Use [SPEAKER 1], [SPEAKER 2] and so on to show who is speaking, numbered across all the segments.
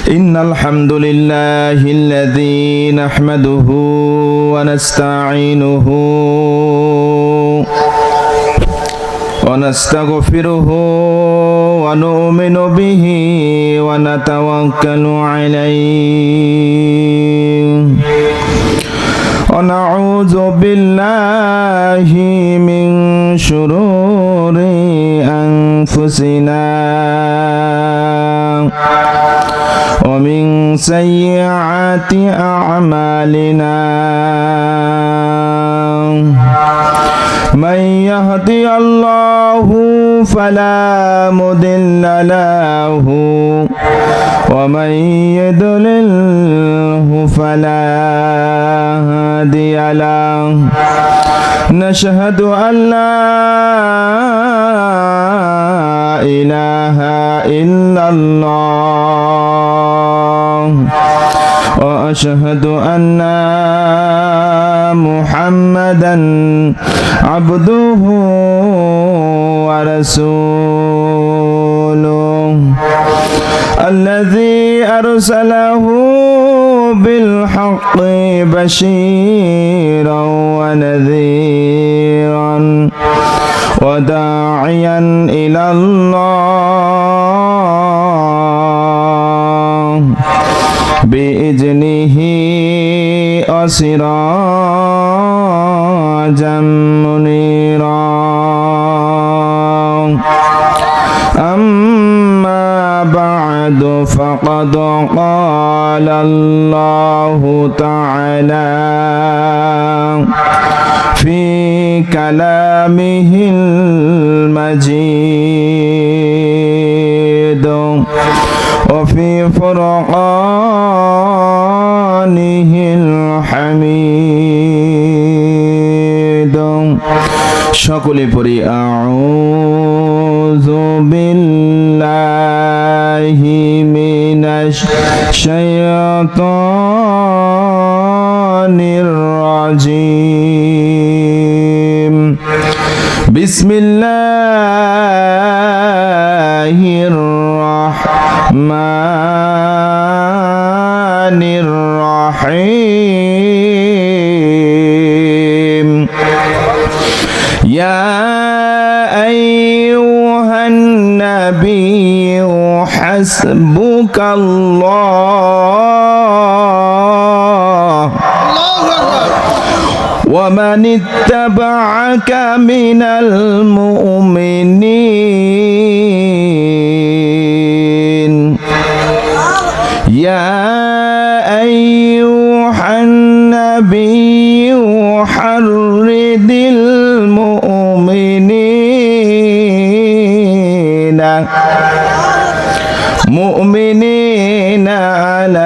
[SPEAKER 1] إن الحمد لله الذي نحمده ونستعينه ونستغفره ونؤمن به ونتوكل عليه ونعوذ بالله من شرور أنفسنا ومن سيئات أعمالنا من يهدي الله فلا مضل له ومن يضلله فلا هادي له نشهد أن لا إله إلا الله وأشهد أن محمدا عبده ورسوله الذي أرسله بالحق بشيرا ونذيرا وداعيا إلى الله بإذنه وسراجا منيرا أما بعد فقد قال الله تعالى في كلامه المجيد وفي فرقانه الحميد সকলে পড়ি আউযু বিল্লাহি মিনাশ শাইতানির রাজিম বিসমিল্লাহির রাহমানির রাহিম ইয়া আইয়ুহান নাবিয়্যু হাসবুকাল্লাহ ومن اتبعك من المؤمنين يا أيها النبي حرض المؤمنين على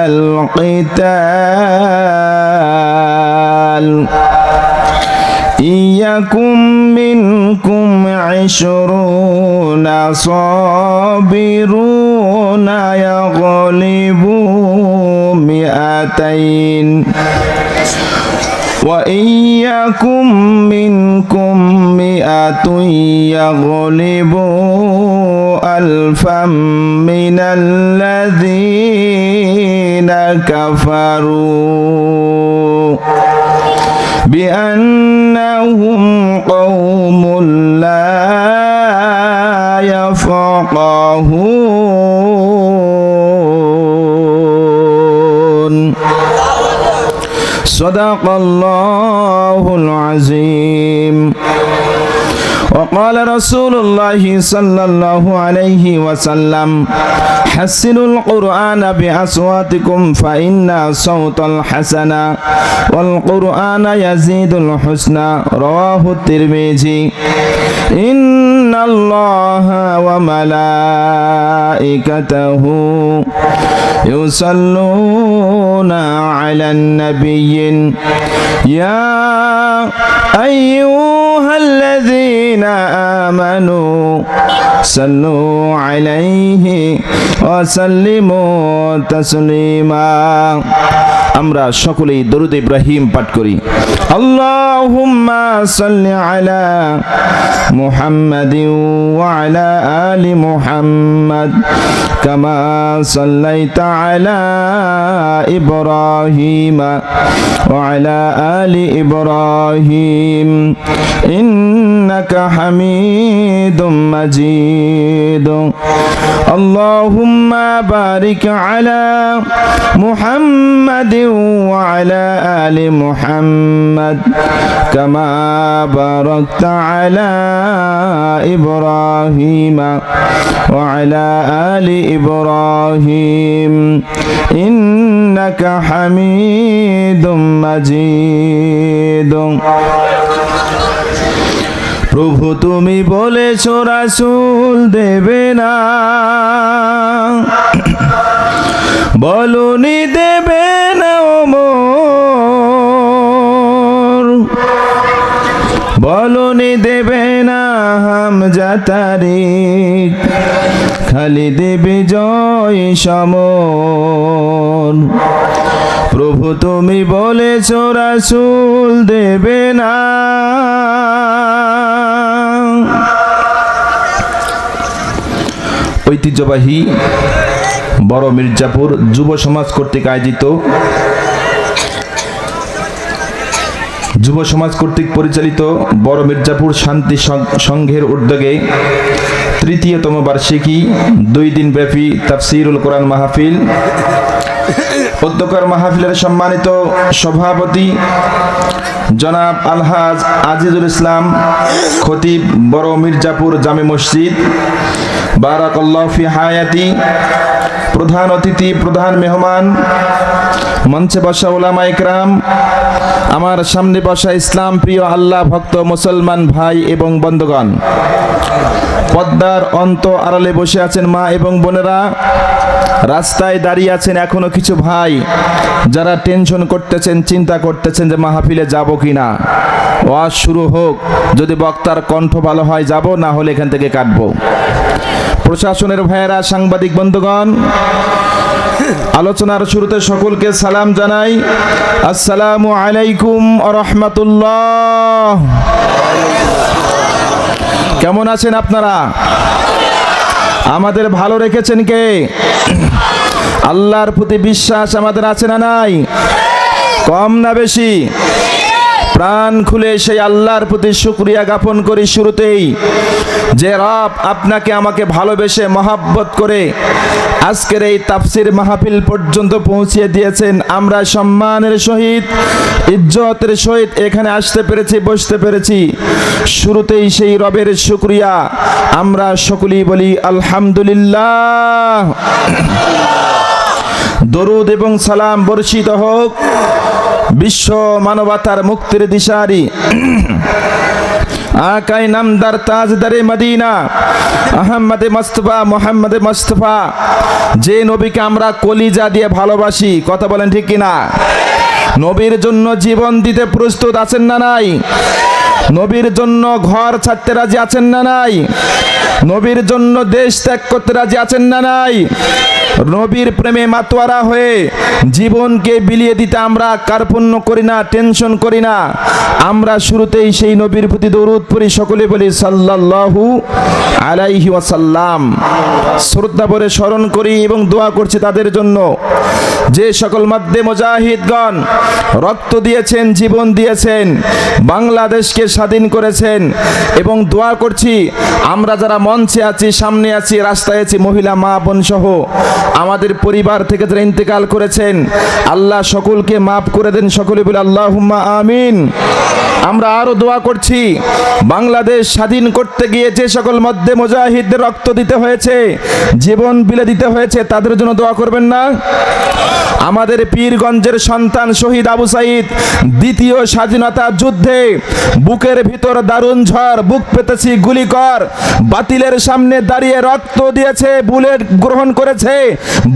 [SPEAKER 1] القتال إن يكن منكم 20 صابرون يغلبوا 200 وإن يكن منكم 100 يغلبوا 1000 من الذين كفروا بأنهم قوم لا يفقهون صدق الله العظيم وقال رسول الله صلى الله عليه وسلم حسنوا القرآن بأصواتكم فإن صوت الحسن والقرآن يزيد الحسن رواه الترمذي إن الله وملائكته يصلون على النبي يا أيها الذين آمنوا صلوا عليه وسلموا تسليما আমরা সকলেই দরুদ ইব্রাহিম পাঠ করি। আল্লাহুম্মা সাল্লি আলা মুহাম্মাদিন ওয়া আলা আলি মুহাম্মাদ কামা সাল্লাইতা আলা ইব্রাহিম ওয়া আলা আলি ইব্রাহিম ইন্নাকা হামিদুম মাজিদ আল্লাহুম্মা বারিক আলা মুহাম্মাদিন ওয়া আলা আলি মুহাম্মাদ কামা বারাকতা আলা ইব্রাহিম ওয়া আলা আলি ইব্রাহিম ইন্নাকা হামিদুম মাজিদ। প্রভু তুমি বলেছো রাসূল দেবে না, বলনি দেবে না ওমর, বলনি দেবে না হামজা তারিক, খালিদ বিজয় সমর। প্রভু তুমি বলেছো রাসূল দেবে না। ঐতিহ্যবাহী বড় মির্জাপুর যুব সমাজ কর্তৃক আয়োজিত, যুব সমাজ কর্তৃক পরিচালিত বড় মির্জাপুর শান্তি সংঘের উদ্যোগে তৃতীয়তম বার্ষিকী 2 দিন ব্যাপী তাফসীরুল কোরআন মাহফিল। উদ্যোক্তার মাহফিলের সম্মানিত সভাপতি জনাব আলহাজ আজিজুল ইসলাম খতিব বড় মির্জাপুর জামে মসজিদ, বারাকাল্লাহু ফি হায়াতি। প্রধান অতিথি, প্রধান মেহমান, মঞ্চে বসা উলামা ইকরাম, আমার সামনে বসা ইসলাম প্রিয় আল্লাহ ভক্ত মুসলমান ভাই এবং বন্ধুগণ, পদ্মার অন্ত আড়ালে বসে আছেন মা এবং বোনেরা, রাস্তায় দাঁড়িয়ে আছেন এখনো কিছু ভাই যারা টেনশন করতেছেন, চিন্তা করতেছেন যে মাহফিলে যাব কিনা, ওয়াজ শুরু হোক, যদি বক্তার কণ্ঠ ভালো হয় যাব, না হলে এখান থেকে কাটবো। প্রশাসনের ভাইয়েরা, সাংবাদিক বন্ধুগণ, আলোচনার শুরুতে সকলকে সালাম জানাই, আসসালামু আলাইকুম ওয়া রাহমাতুল্লাহ। কেমন আছেন আপনারা? আমাদের ভালো রেখেছেন কে? আল্লাহর প্রতি বিশ্বাস আমাদের আছে না নাই? কম না বেশি? প্রাণ খুলে সেই আল্লাহর প্রতি শুকরিয়া জ্ঞাপন করি শুরুতেই, যে রব আপনাকে আমাকে ভালোবেসে মহাব্বত করে আজকের এই তাফসীর মাহফিল পর্যন্ত পৌঁছিয়ে দিয়েছেন। আমরা সম্মানের সহিত, ইজ্জতের সহিত এখানে আসতে পেরেছি, বসতে পেরেছি। শুরুতেই সেই রবের শুকরিয়া আমরা সকলেই বলি আলহামদুলিল্লাহ। দরুদ এবং সালাম বর্ষিত হোক বিশ্ব মানবতার মুক্তির দিশারি আকাই নামদার তাজদারে মদিনা আহমদে মুস্তাফা মুহাম্মদে মুস্তাফা, যে নবীকে আমরা কলিজা দিয়ে ভালোবাসি। কথা বলেন ঠিক কিনা? নবীর জন্য জীবন দিতে প্রস্তুত আছেন না নাই? নবীর জন্য ঘর ছাড়তে রাজি আছেন না নাই? নবীর জন্য দেশ ত্যাগ করতে রাজি আছেন না নাই? নবীর প্রেমে মাতোয়ারা হয়ে জীবনকে বিলিয়ে দিতে আমরা কার্পণ্য করি না, টেনশন করি না। আমরা শুরুতেই সেই নবীর প্রতি দরুদ পড়ি, সকলে বলি সাল্লাল্লাহু আলাইহি ওয়াসাল্লাম। শ্রদ্ধা ভরে স্মরণ করি এবং দোয়া করছি তাদের জন্য যে সকল মাদ্দে মুজাহিদগণ রক্ত দিয়েছেন, জীবন দিয়েছেন, বাংলাদেশকে স্বাধীন করেছেন। এবং দোয়া করছি আমরা যারা মঞ্চে আছি, সামনে আছি, রাস্তায় আছি, মহিলা মা বোন সহ আমাদের পরিবার থেকে যারা ইন্তেকাল করেছেন, আল্লাহ সকলকে মাফ করে দেন। সকলে বলে আল্লাহুম্মা আমিন। আমরা আরো দোয়া করছি বাংলাদেশ স্বাধীন করতে গিয়ে যে সকল মধ্যে মুজাহিদদের রক্ত দিতে হয়েছে, জীবন বিলে দিতে হয়েছে, তাদের জন্য দোয়া করবেন না? আমাদের পীরগঞ্জের সন্তান শহীদ আবু সাইদ দ্বিতীয় স্বাধীনতা যুদ্ধে বুকের ভিতর দারুণ ঝড়, বুক পেতেছি গুলি কর, বাতিলের সামনে দাঁড়িয়ে রক্ত দিয়েছে, বুলেট গ্রহণ করেছে,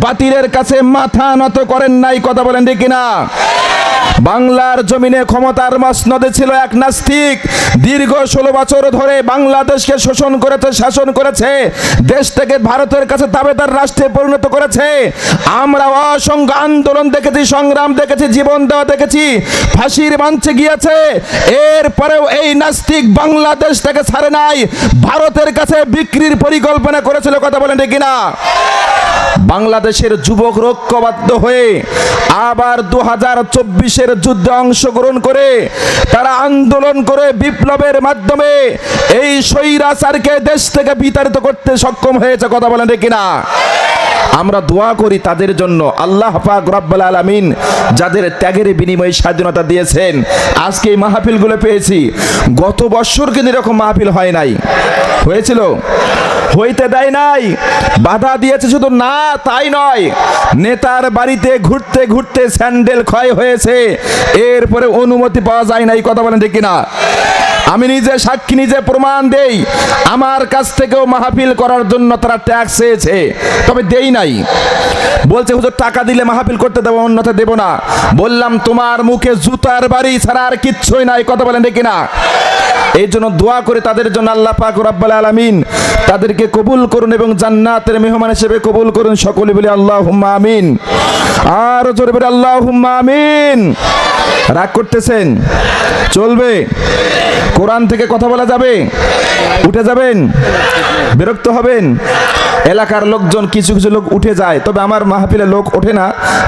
[SPEAKER 1] বাতিলের কাছে মাথা নত করেন নাই। কথা বলেন ঠিক কিনা? বাংলার জমিনে ক্ষমতার মসনদে ছিল এক নাস্তিক। দীর্ঘ 16 বছর ধরে বাংলাদেশকে শোষণ করেছে, শাসন করেছে, দেশটাকে ভারতের কাছে দাবেদার রাষ্ট্রে পরিণত করেছে। আমরা অসংখ্য আন্দোলন দেখেছি, সংগ্রাম দেখেছি, জীবন দেওয়া দেখেছি, ফাঁসির মঞ্চে গিয়েছে। এরপরেও এই নাস্তিক বাংলাদেশ থেকে ছাড়ে নাই, ভারতের কাছে বিক্রির পরিকল্পনা করেছিল। কথা বলেন ঠিক কিনা? বাংলাদেশের যুবক ঐক্যবদ্ধ হয়ে আবার 2024-এর যুদ্ধে অংশগ্রহণ করে তারা আন্দোলন করে বিপ্লবের মাধ্যমে এই স্বৈরাচারকে দেশ থেকে বিতাড়িত করতে সক্ষম হয়েছে। কথা বলেন ঠিক কিনা? আমরা দোয়া করি তাদের জন্য। আল্লাহ পাক রব্বুল আলামিন যাদের ত্যাগের বিনিময়ে স্বাধীনতা দিয়েছেন, আজকে এই মাহফিলগুলো পেয়েছি। গত বছর কিন্তু এরকম মাহফিল হয় নাই। হয়েছিল? হইতে দেয় নাই, বাধা দিয়েছে। শুধু না তাই নয়, নেতার বাড়িতে ঘুরতে ঘুরতে স্যান্ডেল ক্ষয় হয়েছে, এরপরে অনুমতি পাওয়া যায় নাই। কথা বলেন ঠিক কিনা? আমি নিজে সাক্ষী, নিজে প্রমাণ দেই। আমার কাছ থেকেও মাহফিল করার জন্য তারা ট্যাক্স চেয়েছে, তবে দেই নাই। বলছে হুজুর টাকা দিলে মাহফিল করতে দেবো, অন্যথা দেব না। বললাম তোমার মুখে জুতার বাড়ি ছাড়া আর কিচ্ছুই নাই। কথা বলেন ঠিক কিনা? এই জন্য দোয়া করে তাদের জন্য আল্লাহ পাক রব্বুল আলামিন তাদেরকে কবুল করুন এবং জান্নাতের মেহমান হিসেবে কবুল করুন। সকলে বলি আল্লাহুম্মা আমিন। আর জোরে বলি আল্লাহুম্মা আমিন। রাগ করতেছেন? চলবে? কোরআন থেকে কথা বলা যাবে? উঠে যাবেন? বিরক্ত হবেন? এলাকার লোকজন কিছু কিছু লোক উঠে যায়, তবে আমার মাহফিলে লোক ওঠে না,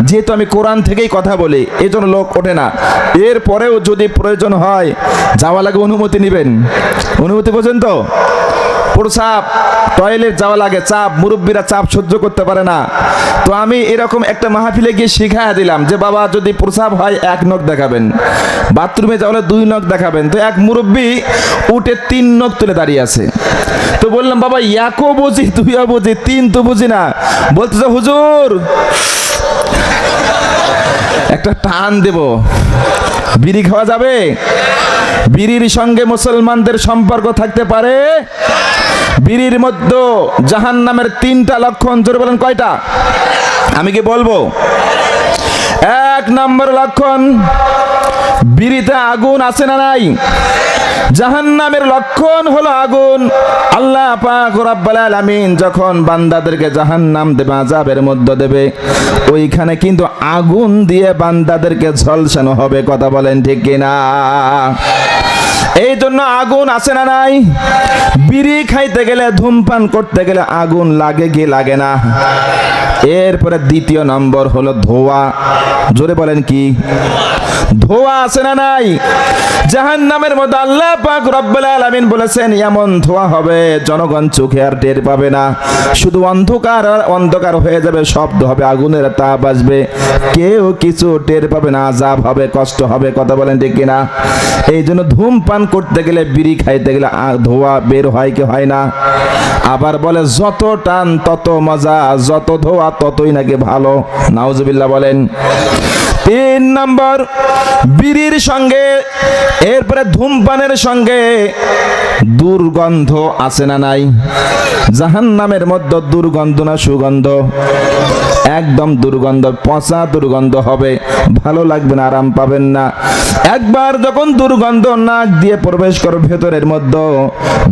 [SPEAKER 1] যেহেতু আমি কোরআন থেকেই কথা বলি, এই জন্য লোক ওঠে না। এরপরেও যদি প্রয়োজন হয় যাওয়া লাগে, অনুমতি নেবেন। অনুমতি পর্যন্ত প্রসাব, টয়লেট যাওয়া লাগে, চাপ, মুরব্বীরা চাপ সহ্য করতে পারে না। তো আমি এরকম একটা মাহফিলে গিয়ে শিখাইয়া দিলাম যে বাবা যদি প্রসাব হয় 1 নখ দেখাবেন, বাথরুমে যাওয়ালে 2 নখ দেখাবেন। তো এক মুরব্বী উঠে 3 নখ তুলে দাঁড়িয়ে আছে। তো বললাম বাবা একও বুঝি, 2ও বুঝি, 3 তো বুঝি না। বলতেছে হুজুর একটা টান দেব, বিড়ি খাওয়া যাবে? বিড়ির সঙ্গে মুসলমানদের সম্পর্ক থাকতে পারে? বিড়ির মধ্যে জাহান্নামের 3টা লক্ষণ। জোরে বলেন কয়টা? আমি কি বলবো? 1 নম্বর লক্ষণ, বিড়িতে আগুন আছে না নাই? জাহান্নামের লক্ষণ হলো আগুন। আল্লাহ পাক রব্বুল আলামিন যখন বান্দাদেরকে জাহান্নাম দেবে, আযাবের মধ্যে দেবে, ওইখানে কিন্তু আগুন দিয়ে বান্দাদেরকে ঝলসানো হবে। কথা বলেন ঠিক কিনা? এই জন্য আগুন আছে না নাই? বিড়ি খাইতে গেলে, ধূমপান করতে গেলে আগুন লাগে কি লাগে না? এরপরে 2 নম্বর হলো ধোঁয়া। জোরে বলেন কি? ধোঁয়া আছে না নাই? জাহান্নামের মধ্যে আল্লাহ পাক রব্বুল আলামিন বলেছেন এমন ধোঁয়া হবে জনগণ চোখে আর টের পাবে না, শুধু অন্ধকার আর অন্ধকার হয়ে যাবে, শব্দ হবে, আগুনের তাপ আসবে, কেউ কিছু টের পাবে না, আযাব হবে, কষ্ট হবে। কথা বলেন ঠিক কিনা? এই জন্য ধূমপান করতে গেলে, বিড়ি খাইতে গেলে ধোঁয়া বের হয় কি হয় না? আবার বলে যত টান তত মজা, যত ধোঁয়া ততই নাকি ভালো। নাউজুবিল্লাহ বলেন। 3 নম্বর, বিড়ির সঙ্গে, এরপরে ধূমপানের সঙ্গে দুর্গন্ধ আছে না নাই? জাহান্নামের মধ্যে দুর্গন্ধ না সুগন্ধ? একদম দুর্গন্ধ, পচা দুর্গন্ধ হবে, ভালো লাগবে না, আরাম পাবেন না। একবার যখন দুর্গন্ধ নাক দিয়ে প্রবেশ করো ভেতরের মধ্যে,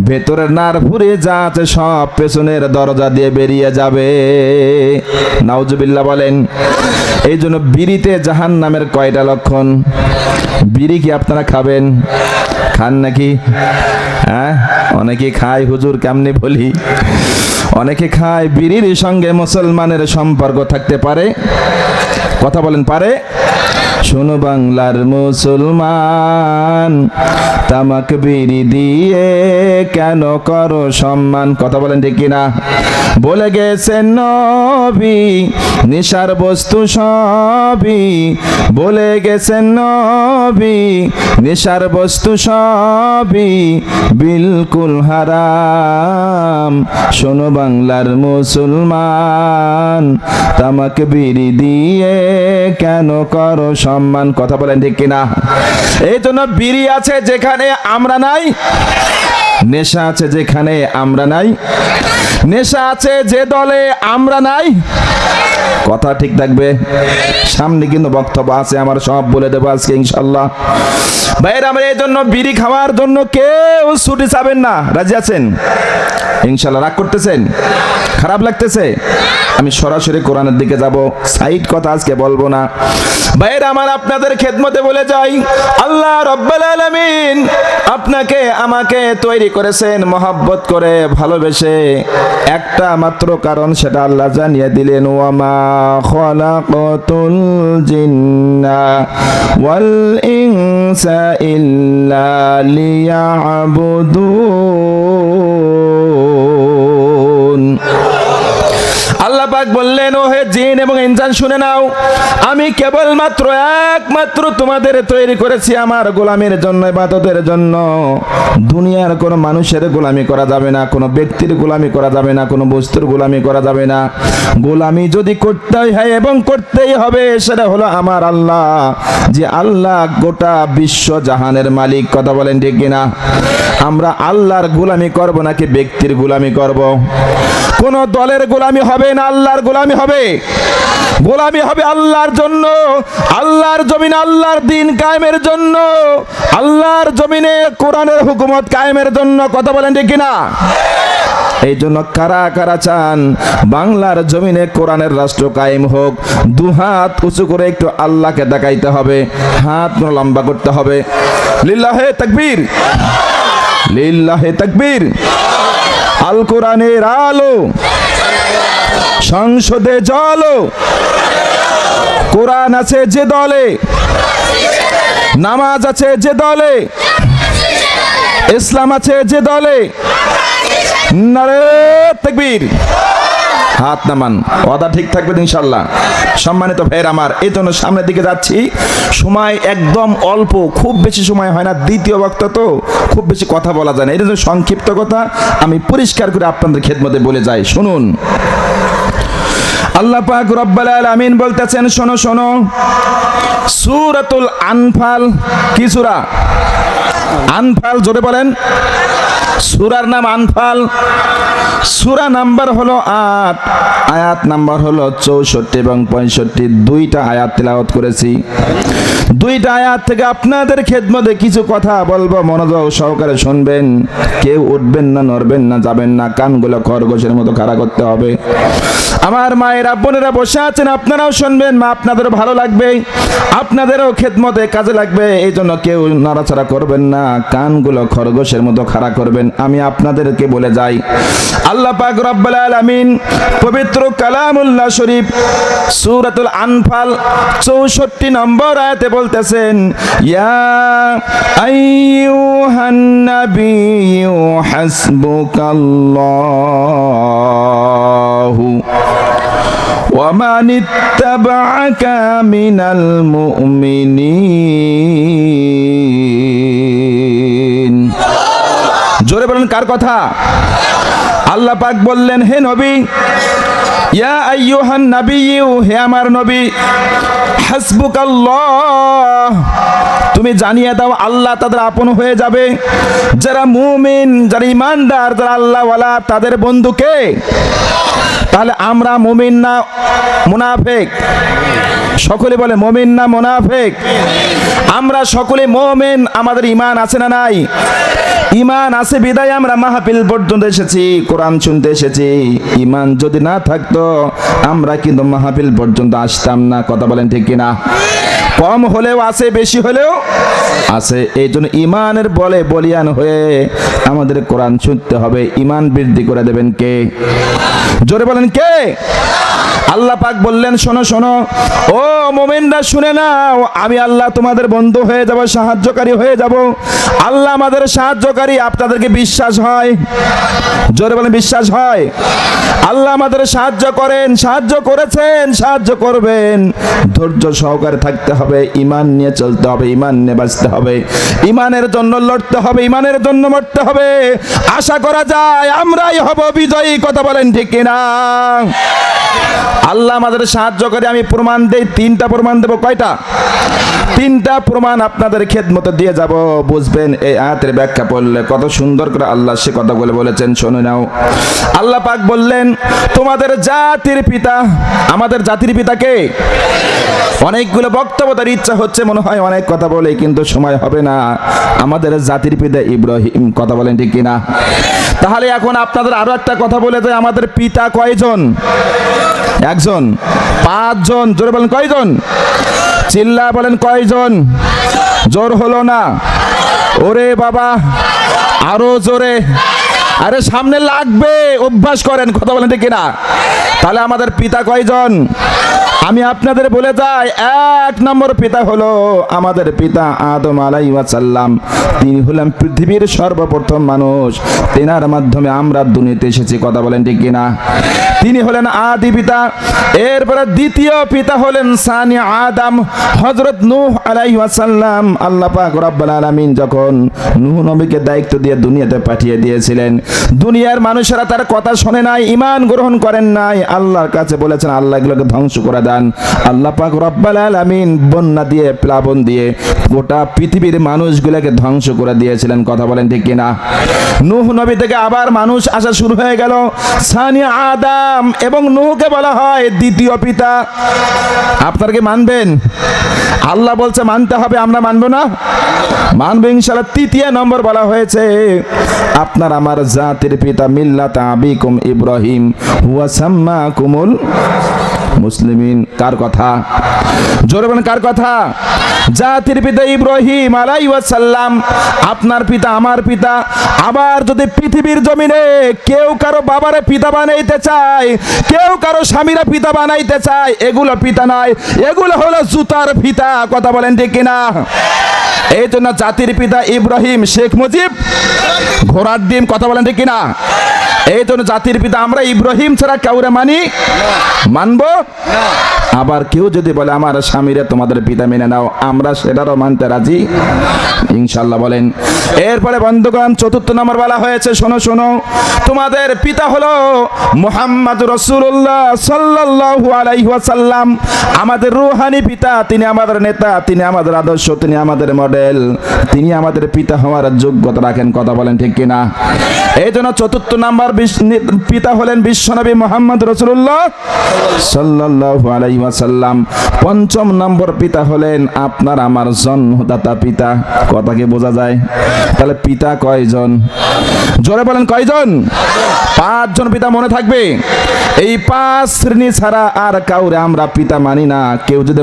[SPEAKER 1] ভেতরের নার ভুরে যা আছে সব পেছনের দরজা দিয়ে বেরিয়ে যাবে। নাউজুবিল্লাহ বলেন। এই জন্য বিড়িতে জাহান্নামের কয়টা লক্ষণ? বিড়ি কি আপনারা খাবেন? খান নাকি? হ্যাঁ, অনেকে খায়। হুজুর কেমনে বলি? অনেকে খায়। বিড়ির সঙ্গে মুসলমানের সম্পর্ক থাকতে পারে? কথা বলেন পারে? শোনো বাংলার মুসলমান, তামাক বিড়ি দিয়ে কেন করো সম্মান? কথা বলেন ঠিক কিনা? বলে গেছেন নবী নেশার বস্তু সবই, বলে গেছেন নবী নেশার বস্তু সবই বিলকুল হারাম। শোনো বাংলার মুসলমান, তামাক বিড়ি দিয়ে কেন করো সম্মান? কথা বলেন ঠিক কিনা? এই জন্য বিড়ি আছে যেখানে আমরা নাই, নেশা আছে যেখানে আমরা নাই, নেশা আছে যে দলে আমরা নাই। কথা ঠিক থাকবে? সামনে কিন্তু বক্তব্য আছে আমার, সব বলে দেবো আজকে ইনশাল্লাহ। ভাইয়ের আমরা এই জন্য বিড়ি খাওয়ার জন্য কেউ ছুটি চাবেন না, রাজি আছেন ইনশাল্লাহ? রাগ করতেছেন? খারাপ লাগতেছে? আমি সরাসরি কোরআনের দিকে যাব, সাইড কথা আজকে বলবো না। ভাইয়ের আমার আপনাদের খেদমতে বলে যাই, আল্লাহ রাব্বুল আলামিন আপনাকে আমাকে তৈরি করেছেন মহব্বত করে, ভালোবেসে। একটা মাত্র কারণ, সেটা আল্লাহ জানিয়ে দিলেন, ওয়ামা খালাকাতুল জিন্না ওয়াল ইনসা ইল্লা লিয়াবুদুন। আল্লাহ পাক বললেন, ও হে জিন এবং ইনসান শুনে নাও, আমি কেবলমাত্র একমাত্র তোমাদের তৈরি করেছি আমার গোলামের জন্য, ইবাদতের জন্য। দুনিয়ার কোনো মানুষের গোলামি করা যাবে না, কোনো ব্যক্তির গোলামি করা যাবে না, কোনো বস্তুর গোলামি করা যাবে না। গোলামি যদি করতেই হয় এবং করতেই হবে, সেটা হলো আমার আল্লাহ, যে আল্লাহ গোটা বিশ্ব জাহানের মালিক। কথা বলেন ঠিক কিনা? আমরা আল্লাহর গোলামি করব নাকি ব্যক্তির গোলামি করব? কোন দলের গোলামি হবে না, আল্লাহর গোলামি হবে। গোলামি হবে আল্লাহর জন্য, আল্লাহর জমিনে আল্লাহর দ্বীন কায়েমের জন্য, আল্লাহর জমিনে কোরআনের হুকুমত কায়েমের জন্য। কথা বলেন ঠিক কিনা? এই জন্য কারা কারা চান বাংলার জমিনে কোরআনের রাষ্ট্র কায়েম হোক? দুহাত উঁচু করে একটু আল্লাহকে দেখাইতে হবে, হাত লম্বা করতে হবে। লিল্লাহে তাকবীর, লিল্লাহে তাকবীর। আল কোরআনের আলো সংসদে জ্বলো, কোরআন আছে যে দলে, নামাজ আছে যে দলে, ইসলাম আছে যে দলে, নারে তাকবীর। হাত নামান, ওয়াদা ঠিক থাকবে ইনশাআল্লাহ। সম্মানিত ভাইয়ের আমার, এই জন্য সামনের দিকে যাচ্ছি, সময় একদম অল্প, খুব বেশি সময় হয় না, দ্বিতীয় বক্তা তো খুব বেশি কথা বলা যায় না। এই জন্য সংক্ষিপ্ত কথা আমি পরিষ্কার করে আপনাদের খেদমতে বলে যাই, শুনুন। আল্লাহ পাক রব্বুল আলামিন বলতেছেন, শোনো শোনো, সূরাতুল আনফাল। কি সূরা? আনফাল। জোরে বলেন। সূরার নাম আনফাল। সূরা নাম্বার হলো 8, আয়াত নাম্বার হলো 64 এবং 65। দুইটা আয়াত তেলাওয়াত করেছি। দুইটা আয়াত থেকে আপনাদের খেদমতে কিছু কথা বলবো, মনোযোগ সহকারে শুনবেন। কেউ উঠবেন না, নড়বেন না, যাবেন না, কানগুলো খরগোশের মতো খাড়া করতে হবে। আমার মায়েরা বোনেরা বসে আছেন, আপনারাও শুনবেন, মা আপনাদেরও ভালো লাগবে, আপনাদেরও খেদমতে কাজে লাগবে। এই জন্য কেউ নড়াচড়া করবেন না, কানগুলো খরগোশের মতো খাড়া করবেন। আমি আপনাদেরকে বলে যাই, আল্লাহ পাক রব্বুল আলামিন পবিত্র কালামুল্লাহ শরীফ সূরাতুল আনফাল 64 নম্বর আয়াতে বলতেছেন, ইয়া আইয়ুহান নাবিয়্যু হাসবুকাল্লাহু ওয়া মান ইত্তাবা'আকা মিনাল মুমিনিন। জোরে বলেন, কার কথা? আল্লাহ পাক বললেন, হে নবী, ইয়া আইয়ুহান নাবিয়্যু, হে আমার নবী, হাসবুকাল্লাহ, তুমি জানিয়ে দাও আল্লাহ তাদের আপন হয়ে যাবে। যারা মুমিন, যারা ইমানদার, যারা আল্লাহওয়ালা, তাদের বন্ধু কে? তাহলে আমরা মুমিন না মুনাফিক? সকলে বলে মুমিন না মুনাফিক? আমরা সকলে মুমিন। আমাদের ঈমান আছে না নাই? ঈমান আছে বিদায় আমরা মাহফিল পর্যন্ত এসেছি, কোরআন শুনতে এসেছি। ঈমান যদি না থাকতো আমরা কিন্তু মাহফিল পর্যন্ত আসতাম না। কথা বলেন ঠিক কিনা? কম হলেও আছে, বেশি হলেও আছে। এই জন্য ঈমানের বলে বলিয়ান হয়ে আমাদের কোরআন শুনতে হবে। ঈমান বৃদ্ধি করে দেবেন কে? জোরে বলেন কে? আল্লাহ পাক বললেন, শোনো শোনো ও মুমিনরা, শুনে নাও, আমি আল্লাহ তোমাদের বন্ধু হয়ে যাব, সাহায্যকারী হয়ে যাব। আল্লাহ আমাদের সাহায্যকারী। আপনাদেরকে বিশ্বাস হয়? জোরে বলেন, বিশ্বাস হয়? আল্লাহ আমাদের সাহায্য করেন, সাহায্য করেছেন, সাহায্য করবেন। ধৈর্য সহকারে থাকতে হবে, ঈমান নিয়ে চলতে হবে, ঈমান নিয়ে বাঁচতে হবে, ঈমানের জন্য লড়তে হবে, ঈমানের জন্য মরতে হবে। আশা করা যায় আমরাই হব বিজয়ী। কথা বলেন ঠিক কিনা? আল্লাহ আমাদের সাহায্য করে। আমি প্রমাণ দেই, 3টা প্রমাণ দেব। কয়টা? 3টা প্রমাণ আপনাদের খেদমতে দিয়ে যাব, বুঝবেন এই আয়াতের ব্যাখ্যা পড়লে কত সুন্দর করে আল্লাহ সে কথাগুলো বলেছেন। শুনে নাও, আল্লাহ পাক বললেন তোমাদের জাতির পিতা। আমাদের জাতির পিতা কে? অনেকগুলো বক্তব্য তার ইচ্ছা হচ্ছে, মনে হয় অনেক কথা বলে, কিন্তু সময় হবে না। আমাদের জাতির পিতা ইব্রাহিম। কথা বলেন ঠিক কিনা? তাহলে এখন আপনাদের আরো একটা কথা বলে যায়, আমাদের পিতা কয়জন? একজন। 5 জন। জোরে বলেন কয়জন? চিল্লা বলেন কয়জন? জোর হলো না। ওরে বাবা, আরো জোরে। আরে সামনে লাগবে, অভ্যাস করেন। কথা বলেন ঠিক কিনা? তাহলে আমাদের পিতা কয়জন? আমি আপনাদের বলে যাই, 1 নম্বর পিতা হলো আমাদের পিতা আদম আলাইহিস সালাম। তিনি হলেন পৃথিবীর সর্বপ্রথম মানুষ, তেনার মাধ্যমে আমরা দুনিয়াতে এসেছি। কথা বলেন ঠিক কিনা? তিনি হলেন আদি পিতা। এরপরে দ্বিতীয় পিতা হলেন সানি আদম, হযরত নূহ আলাইহিস সালাম। আল্লাহ পাক রব্বুল আলামিন যখন নূহ নবীকে দায়িত্ব দিয়ে দুনিয়াতে পাঠিয়ে দিয়েছিলেন, দুনিয়ার মানুষেরা তার কথা শোনে নাই, ঈমান গ্রহণ করেন নাই। আল্লাহর কাছে বলেছেন আল্লাহ এগুলোকে ধ্বংস করে দেন। আল্লাহ পাক রব্বুল আলামিন বন্যা দিয়ে, প্লাবন দিয়ে গোটা পৃথিবীর মানুষগুলোকে ধ্বংস করে দিয়েছিলেন। কথা বলেন ঠিক কিনা? নূহ নবী থেকে আবার মানুষ আসা শুরু হয়ে গেল। সানি আদম এবং নূহকে বলা হয় দ্বিতীয় পিতা। আপনারা কি মানবেন? আল্লাহ বলছে মানতে হবে, আমরা মানবো না? মানবো ইনশাআল্লাহ। 3 নম্বর বলা হয়েছে আপনার আমার জাতির পিতা মিল্লাত আবিকুম ইব্রাহিম হুয়া সাম্মাকুমুল মুসলিমিন। কার কথা? জোরে বলেন কার কথা? জাতির পিতা ইব্রাহিম আলাইহিস সালাম, আপনার পিতা আমার পিতা। আবার যদি পৃথিবীর জমিনে কেউ কারো বাবারে পিতা বানাইতে চায়, কেউ কারো স্বামীরা পিতা বানাইতে চায়, এগুলো পিতা নয়, এগুলো হলো জুতার পিতা। কথা বলেন ঠিক কিনা? এই জন্য জাতির পিতা ইব্রাহিম, শেখ মুজিব ঘোড়ার ডিম। কথা বলেন ঠিক কিনা? এই জন্য জাতির পিতা আমরা ইব্রাহিম ছাড়া কাউরে মানি? মানবো? আবার কেউ যদি বলে আমার স্বামীরা তোমাদের পিতা মেনে নাও, আমরা সেটারও মানতে রাজি ইনশাআল্লাহ। বলেন। এরপরে বন্ধুগণ 4 নম্বর বলা হয়েছে, শোনো শোনো, তোমাদের পিতা হলো মুহাম্মদ রাসূলুল্লাহ সাল্লাল্লাহু আলাইহি ওয়াসাল্লাম। আমাদের রূহানি পিতা, তিনি আমাদের নেতা, তিনি আমাদের আদর্শ, তিনি আমাদের মডেল, তিনি আমাদের পিতা হওয়ার যোগ্যতা রাখেন। কথা বলেন ঠিক কিনা? এই জন্য 4 নম্বর পিতা হলেন বিশ্বনবী মুহাম্মদ রাসূলুল্লাহ সাল্লাল্লাহু আলাইহি ওয়াসাল্লাম। 5 নম্বর পিতা হলেন আপনার আমার জন্মদাতা পিতা। কথা কি বোঝা যায়? তাহলে পিতা কয়জন? জোরে বলেন কয়জন? 5 জন পিতা। মনে থাকবে, এই 5 শ্রেণী ছাড়া আর কাউরে আমরা পিতা মানি না। কেউ যদি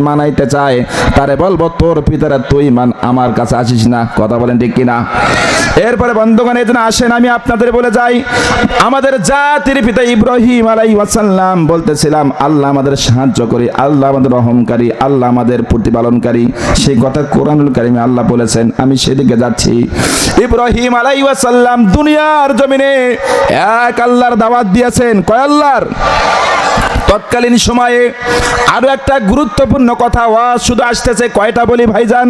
[SPEAKER 1] মানাইতে চায়, তারে বলবো তোর পিতারা তুই মান, আমার কাছে আসিস না। কথা বলেন ঠিক কিনা? এরপরে বন্ধুগণ এই জন্য আসেন আমি আপনাদের বলে যাই, আমাদের জাতির পিতা ইব্রাহিম আলাইহিস সালাম বলতেছিলাম আল্লাহ আমাদের সাহায্য করে, আল্লাহ আমাদের রহমকারী, আল্লাহ আমাদের প্রতিপালনকারী। সেই কথা কোরআনুল কারীমে আল্লাহ বলেছেন। আমি সেদিকে যাচ্ছি। ইব্রাহিম আলাইহিস সালাম দুনিয়ার জমিনে এক আল্লাহর দাওয়াত দিয়েছেন। কয় আল্লাহর? তৎকালীন সময়ে আরো একটা গুরুত্বপূর্ণ কথা ওয়াজ শুধু আসতেছে, কয়টা বলি ভাইজান,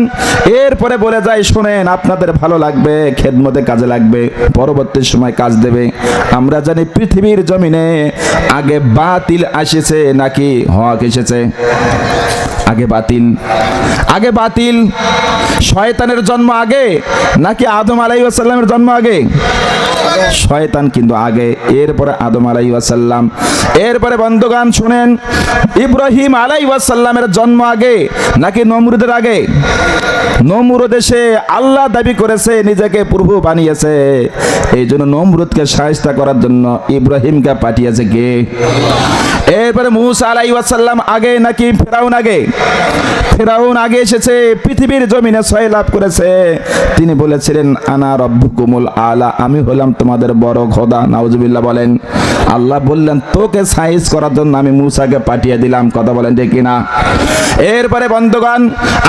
[SPEAKER 1] এরপরে বলে যাই, শোনেন, আপনাদের ভালো লাগবে, খেদমতে কাজে লাগবে, পরবর্তী সময় কাজ দেবে। আমরা জানি পৃথিবীর জমিনে আগে বাতিল এসেছে নাকি হক এসেছে? আগে বাতিল। আগে বাতিল। শয়তানের জন্ম আগে নাকি আদম আলাইহিস সালামের জন্ম আগে? শয়তান কিন্তু আগে, এরপরে আদম আলাইহিস সালাম। এরপরে বন্ধুগণ শুনেন, ইব্রাহিম আলাইহিস সালামের জন্ম আগে নাকি নমরুদের আগে? নমরুদ এসে আল্লাহ দাবি করেছে, নিজেকে প্রভু বানিয়েছে। এই জন্য নমরুদকে শায়েস্তা করার জন্য ইব্রাহিমকে পাঠিয়েছে কে? এরপরে মুসা আলাইহিস সালাম আগে নাকি ফেরাউন আগে? ফেরাউন আগে এসেছে, পৃথিবীর জমিনে সয়লাভ করেছে। তিনি বলেছিলেন আনা রব্বুকুমুল আলা, আমি হলাম তোমাদের বড় খোদা। নাউজুবিল্লাহ বলেন। আল্লাহ বললেন তোকে সাইজ করার জন্য আমি মুসাকে পাঠিয়ে দিলাম। কথা বলেন ঠিক কিনা? এরপরে বন্ধুগণ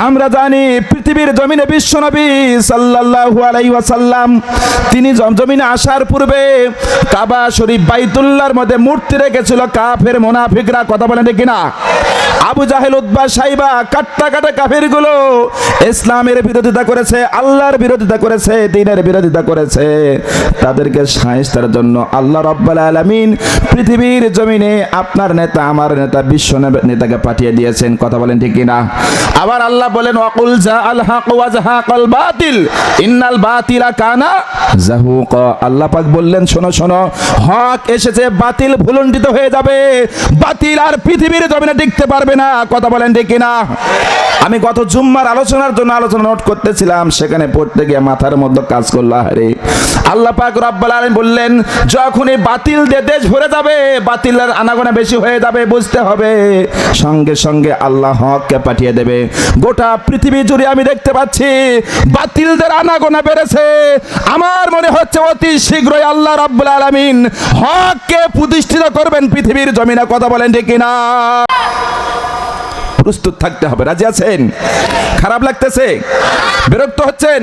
[SPEAKER 1] আমরা জানি পৃথিবীর জমিনে বিশ্বনবী সাল্লাল্লাহু আলাইহি ওয়াসাল্লাম তিনি জমিনে আসার পূর্বে কাবা শরীফ বাইতুল্লাহর মধ্যে মূর্তি রেখেছিল কাফের মুনাফিকরা। কথা বলেন ঠিক কিনা? আবু জাহেল, উতবা, সাইবা, কাট্টা কাটা কাফিরগুলো ইসলামের বিরোধিতা করেছে, আল্লাহর বিরোধিতা করেছে, দ্বীনের বিরোধিতা করেছে। তাদেরকে শায়েস্তার জন্য আল্লাহ রাব্বুল আলামিন পৃথিবীর জমিনে আপনার নেতা, আমার নেতা, বিশ্ব নেতাকে পাঠিয়ে দিয়েছেন। কথা বলেন ঠিক কিনা? আবার আল্লাহ বলেন ওয়াকুল জাআল হক ওয়া জাহাকাল বাতিল ইন্নাল বাতিলা কানা জাহুকা। আল্লাহ পাক বললেন শোনো শোনো, হক এসেছে, বাতিল ভুলুণ্ঠিত হয়ে যাবে, বাতিল আর পৃথিবীর জমিনে টিকতে পারবে না। কথা বলেন ঠিক কিনা? আমি গত জুম্মার আলোচনার জন্য আলোচনা নোট করতেছিলাম, সেখানে পড়তে গিয়ে মাথার মধ্যে কাজ করলো, আরে আল্লাহ পাক রব্বুল আলামিন বললেন যখনই বাতিল দিয়ে দেশ ভরে যাবে, বাতিলের আনাগোনা বেশি হয়ে যাবে, বুঝতে হবে সঙ্গে সঙ্গে আল্লাহ হককে পাঠিয়ে দেবে। গোটা পৃথিবী জুড়ে আমি দেখতে পাচ্ছি বাতিলদের আনাগোনা বেড়েছে। আমার মনে হচ্ছে অতি শীঘ্রই আল্লাহ রাব্বুল আলামিন হককে প্রতিষ্ঠিত করবেন পৃথিবীর জমিনে। কথা বলেন ঠিক কিনা? প্রস্তুত থাকতে হবে। রাজি আছেন? খারাপ লাগতেছে? বিরক্ত হচ্ছেন?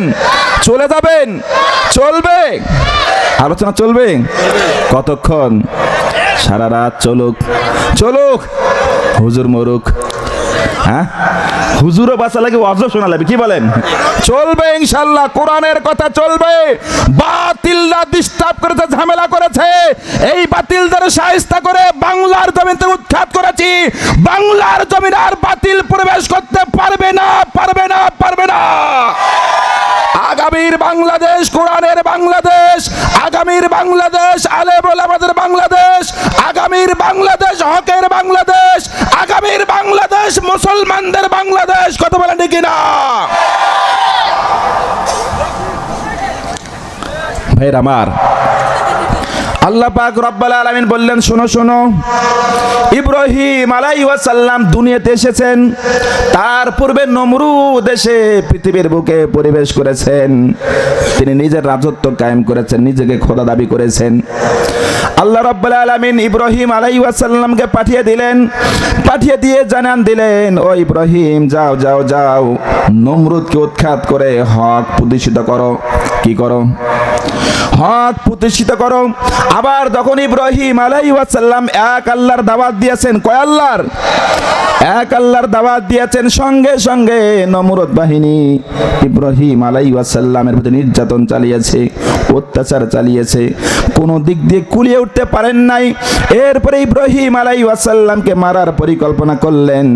[SPEAKER 1] চলে যাবেন? চলবে? আলোচনা চলবে কতক্ষণ? সারা রাত চলুক, চলুক, হুজুর মরুক, হ্যাঁ হুজুরও বাঁচা লাগে, ওয়াজও শোনা লাগবে, কি বলেন? চলবে ইনশাআল্লাহ, কোরআনের কথা চলবে। বাতিলরা ডিস্টার্ব করেছে, ঝামেলা করেছে, এই বাতিলদের শায়েস্তা করে বাংলার জমিন থেকে উৎখাত করেছি। বাংলার জমিনে আর বাতিল প্রবেশ করতে পারবে না, পারবে না, পারবে না। আগামীর বাংলাদেশ কোরআনের বাংলাদেশ, আগামীর বাংলাদেশ আলেম ওলামাদের বাংলাদেশ, আগামীর বাংলাদেশ হকের বাংলাদেশ, আগামীর বাংলাদেশ মুসলমানদের বাংলাদেশ। কথা বলেন ঠিক কিনা? ভাইরা আমার, আল্লাহ পাক রব্বুল আলামিন বললেন শোনো শোনো, ইব্রাহিম আলাইহিস সালাম দুনিয়াতে এসেছেন, তার পূর্বে নমরুদ এসে পৃথিবীর বুকে পরিবেশ করেছেন। তিনি নিজের রাজত্ব কায়েম করেছেন, নিজেকে খোদা দাবি করেছেন। আল্লাহ রাব্বুল আলামিন ইব্রাহিম আলাইহিস সালামকে পাঠিয়ে দিলেন, পাঠিয়ে দিয়ে জানান দিলেন ও ইব্রাহিম যাও যাও যাও, নমরুদকে উৎখাত করে হক প্রতিষ্ঠিত করো। কি করো? হক প্রতিষ্ঠিত করো। আবার যখন ইব্রাহিম আলাইহিস সালাম এক আল্লাহর দাওয়াত দিয়েছেন, কয় আল্লাহর? এক আল্লাহর দাওয়াত দিয়েছেন, সঙ্গে সঙ্গে নমরুদ বাহিনী ইব্রাহিম আলাইহিস সালামের প্রতি নির্যাতন চালিয়েছে, অত্যাচার চালিয়েছে, কোনো দিক দিয়ে কুলিয়ে উঠতে পারেন নাই। এরপরে ইব্রাহিম আলাইহিস সালামকে মারার পরিকল্পনা করলেন,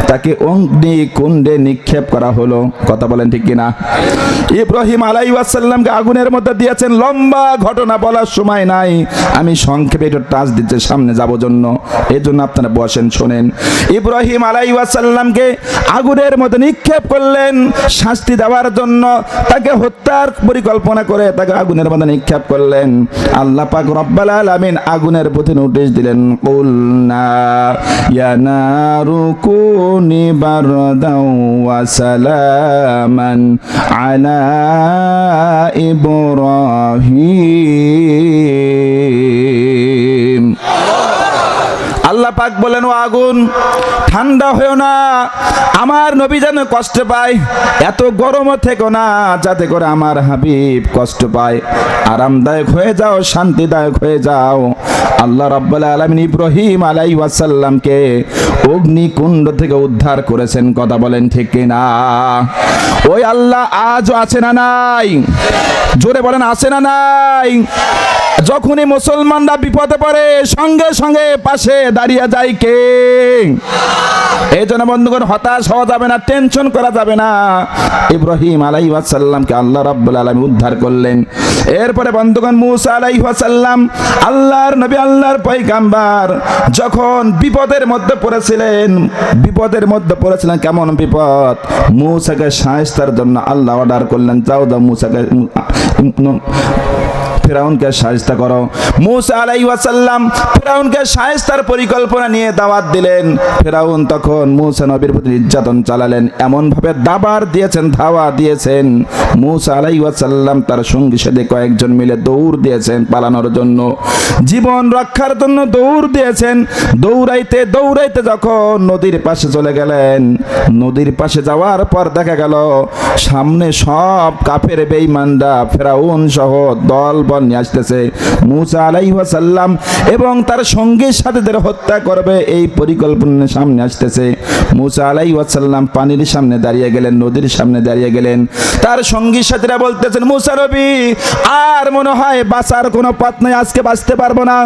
[SPEAKER 1] তাকে অগ্নি কুণ্ডে নিক্ষেপ করা হলো। কথা বলেন ঠিক কিনা? ইব্রাহিম আলাইহিস সালামকে আগুনের মধ্যে দিয়েছেন। লম্বা ঘটনা বলার সময় নাই, আমি সংক্ষেপে একটু টাচ দিতে সামনে যাব জন্য, এই জন্য আপনারা বসেন শোনেন। ইব্রাহিম আলাইহিস সালামকে আগুনের মধ্যে নিক্ষেপ করলেন শাস্তি দেওয়ার জন্য, তাকে হত্যার পরিকল্পনা করে তাকে আগুনের মধ্যে নিক্ষেপ করলেন। আল্লাহ পাক রব্বুল আলামিন আগুনের প্রতি নোটিশ দিলেন, কুলনা ইয়া নারু কুনি বারদাও ওয়া সালামান আলা ইব্রাহিম। আল্লাহ পাক বলেন ও আগুন ঠান্ডা হয়েও না, আমার নবী যেন কষ্ট পায়, এত গরমও থেকো না যাতে করে আমার হাবিব কষ্ট পায়, আরামদায়ক হয়ে যাও, শান্তিদায়ক হয়ে যাও। আল্লাহ রাব্বুল আলামিন ইব্রাহিম আলাইহিস সালামকে অগ্নিকুণ্ড থেকে উদ্ধার করেছেন। কথা বলেন ঠিক কিনা? ওই আল্লাহ আজও আছে না নাই? জোরে বলেন আছে না নাই? যখনই মুসলমানরা বিপদে পড়ে সঙ্গে সঙ্গে পাশে দাঁড়িয়ে যায় কে? এই জন্য বন্ধুগণ হতাশ হওয়া যাবে না, টেনশন করা যাবে না। ইব্রাহিম আলাইহিস সালামকে আল্লাহ রাব্বুল আলামিন উদ্ধার করলেন। এরপরে বন্ধুগণ মুসা আলাইহিস সালাম আল্লাহর নবী, আল্লাহর পয়গাম্বার, যখন বিপদের মধ্যে পড়েছিলেন, কেমন বিপদ? মুসাকে শায়েস্তার জন্য আল্লাহ অর্ডার করলেন, যাও দাও মুসাকে ফিরাউনকে শায়েস্তা করো। মুসা আলাইহিস সালাম ফিরাউনকে শায়েস্তার পরিকল্পনা নিয়ে দাওয়াত দিলেন। ফিরাউন তখন মুসা নবীর প্রতি নির্যাতন চালালেন, এমন ভাবে দাবার দিয়েছেন, ধাওয়া দিয়েছেন। মুসা আলাইহিস সালাম তার সঙ্গী সাথে কয়েকজন মিলে দৌড় দিয়েছেন পালানোর জন্য, জীবন রক্ষার জন্য দৌড় দিয়েছেন। দৌড়াইতে দৌড়াইতে যখন নদীর পাশে চলে গেলেন, নদীর পাশে যাওয়ার পর দেখা গেল সামনে সব কাফের বেঈমানরা ফিরাউন সহ দল বল বল নিয়ে আসতেছে। মুসা আলাইহিস সালাম এবং তার সঙ্গী সাথীদের হত্যা করবে এই পরিকল্পনা সামনে আসতেছে। মুসা আলাইহিস সালাম পানির সামনে দাঁড়িয়ে গেলেন, নদীর সামনে দাঁড়িয়ে গেলেন। তার সঙ্গী সাথীরা বলতেছেন, মুসা নবী আর মনে হয় বাঁচার কোনো পথ নাই, আজকে বাঁচতে পারবো না।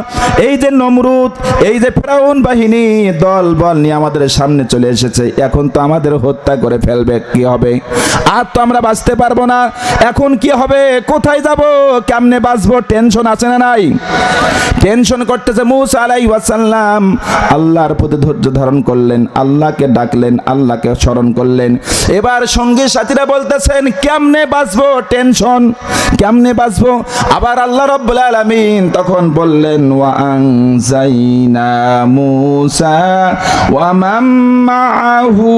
[SPEAKER 1] এই যে নমরুদ, এই যে ফেরাউন বাহিনী দল বল নিয়ে আমাদের সামনে চলে এসেছে, এখন তো আমাদের হত্যা করে ফেলবে, কি হবে? আর তো আমরা বাঁচতে পারবো না, এখন কি হবে? কোথায় যাব? কেমনে বাঁচবো? টেনশন আছে না নাই? টেনশন করতেছে। মুসা আলাইহিস সালাম আল্লাহর প্রতি ধৈর্য ধারণ করলেন, আল্লাহকে ডাকলেন, আল্লাহকে স্মরণ করলেন। এবার সঙ্গী সাথীরা বলতেছেন, কেমনে বাঁচবো? টেনশন, কেমনে বাঁচবো? আবার আল্লাহ রাব্বুল আলামিন তখন বললেন, ওয়া আনজাইনা মুসা ওয়া মান মাআহু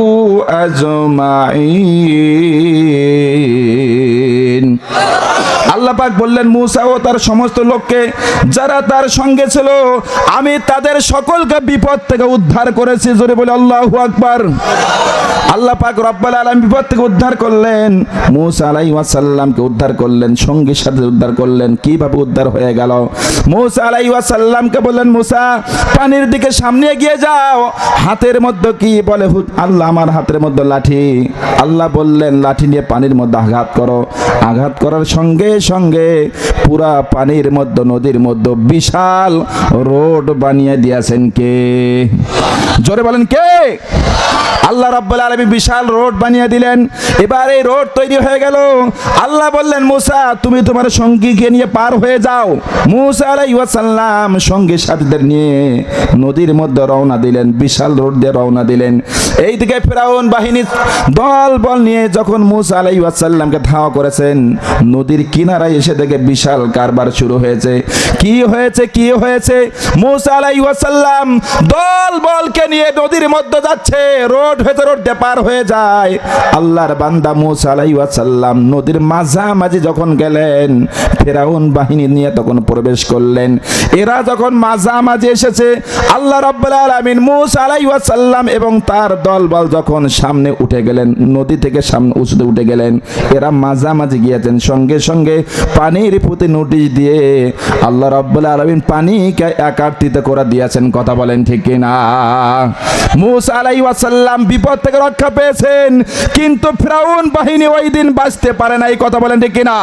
[SPEAKER 1] আজমাইন। আল্লাহ পাক বললেন, মুসা ও তার সমস্ত লোককে যারা তার সঙ্গে ছিল, আমি তাদের সকলকে বিপদ থেকে উদ্ধার করেছি। জোরে বলে আল্লাহু আকবার। আল্লাহ পাক রব্বুল আলামিন বিপদ থেকে উদ্ধার করলেন, মুসা আলাইহিস সালামকে উদ্ধার করলেন, সঙ্গী সাথে উদ্ধার করলেন। কিভাবে উদ্ধার হয়ে গেল? মুসা আলাইহিস সালামকে বললেন, মুসা পানির দিকে সামনে এগিয়ে যাও। হাতের মধ্যে কি বলে? আল্লাহ আমার হাতের মধ্যে লাঠি। আল্লাহ বললেন, লাঠি নিয়ে পানির মধ্যে আঘাত করো। আঘাত করার সঙ্গে সঙ্গে পুরা পানির মধ্যে, নদীর মধ্যে বিশাল রোড বানিয়ে দিয়েছেন কে? জোরে বলেন কে? আল্লাহ রাব্বুল আলামিন বিশাল রোড বানিয়ে দিলেন। এবার এই রোড তৈরি হয়ে গেল। আল্লাহ বললেন, মুসা তুমি তোমার সঙ্গীকে নিয়ে পার হয়ে যাও। মুসা আলাইহিস সালাম সঙ্গী সাথীদের নিয়ে নদীর মধ্যে রওনা দিলেন, বিশাল রোড দিয়ে রওনা দিলেন। এইদিকে ফেরাউন বাহিনী দল বল নিয়ে যখন মুসা আলাইহিস সালামকে ধাওয়া করেছেন, নদীর কিনারায় এসে দেখে বিশাল কারবার শুরু হয়েছে। কি হয়েছে? কি হয়েছে? মুসা আলাইহিস সালাম দল বলকে নিয়ে নদীর মধ্যে যাচ্ছে, রোড হয়ে রোড দিয়ে পার হয়ে যায়। আল্লাহর বান্দা মুসা আলাইহিস সালাম নদীর মাঝামাঝি যখন গেলেন, ফেরাউন বাহিনী নিয়ে তখন প্রবেশ করলেন। এরা যখন মাঝামাঝি এসেছে, আল্লাহ রাব্বুল আলামিন মুসা আলাইহিস সালাম এবং তার দলবল যখন সামনে উঠে গেলেন, নদী থেকে সামনে উঁচুতে উঠে গেলেন, এরা মাঝামাঝি গিয়েছেন। সঙ্গে সঙ্গে পানির প্রতি নোটিশ দিয়ে আল্লাহ রাব্বুল আলামিন পানিকে একাত্রিত করে দিয়েছেন। কথা বলেন ঠিক কিনা? মুসা আলাইহিস সালাম বিপদ থেকে রক্ষা পেয়েছেন, কিন্তু ফেরাউন বাহিনী ওই দিন বাঁচতে পারে না। এই কথা বলেন ঠিক কিনা?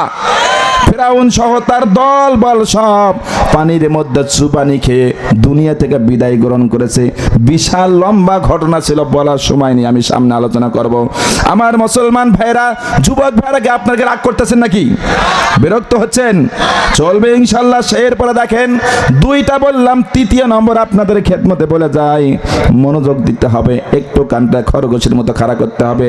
[SPEAKER 1] ফেরাউন সহ তার দল বল সব পানির মধ্যে চুপানি খেয়ে দুনিয়া থেকে বিদায় গ্রহণ করেছে। বিশাল লম্বা ঘটনা ছিল, বলার সময় নেই, আমি সামনে আলোচনা করব। আমার মুসলমান ভাইরা, যুবক ভাইরা, আপনাকে রাগ করতেছেন নাকি? বিরক্ত হচ্ছেন? চলবে ইনশাআল্লাহ। এরপরে দেখেন, দুইটা বললাম, তৃতীয় নম্বর আপনাদের খেদমতে বলে যাই, মনোযোগ দিতে হবে, একটু কানটা খরগোশের মতো খাড়া করতে হবে।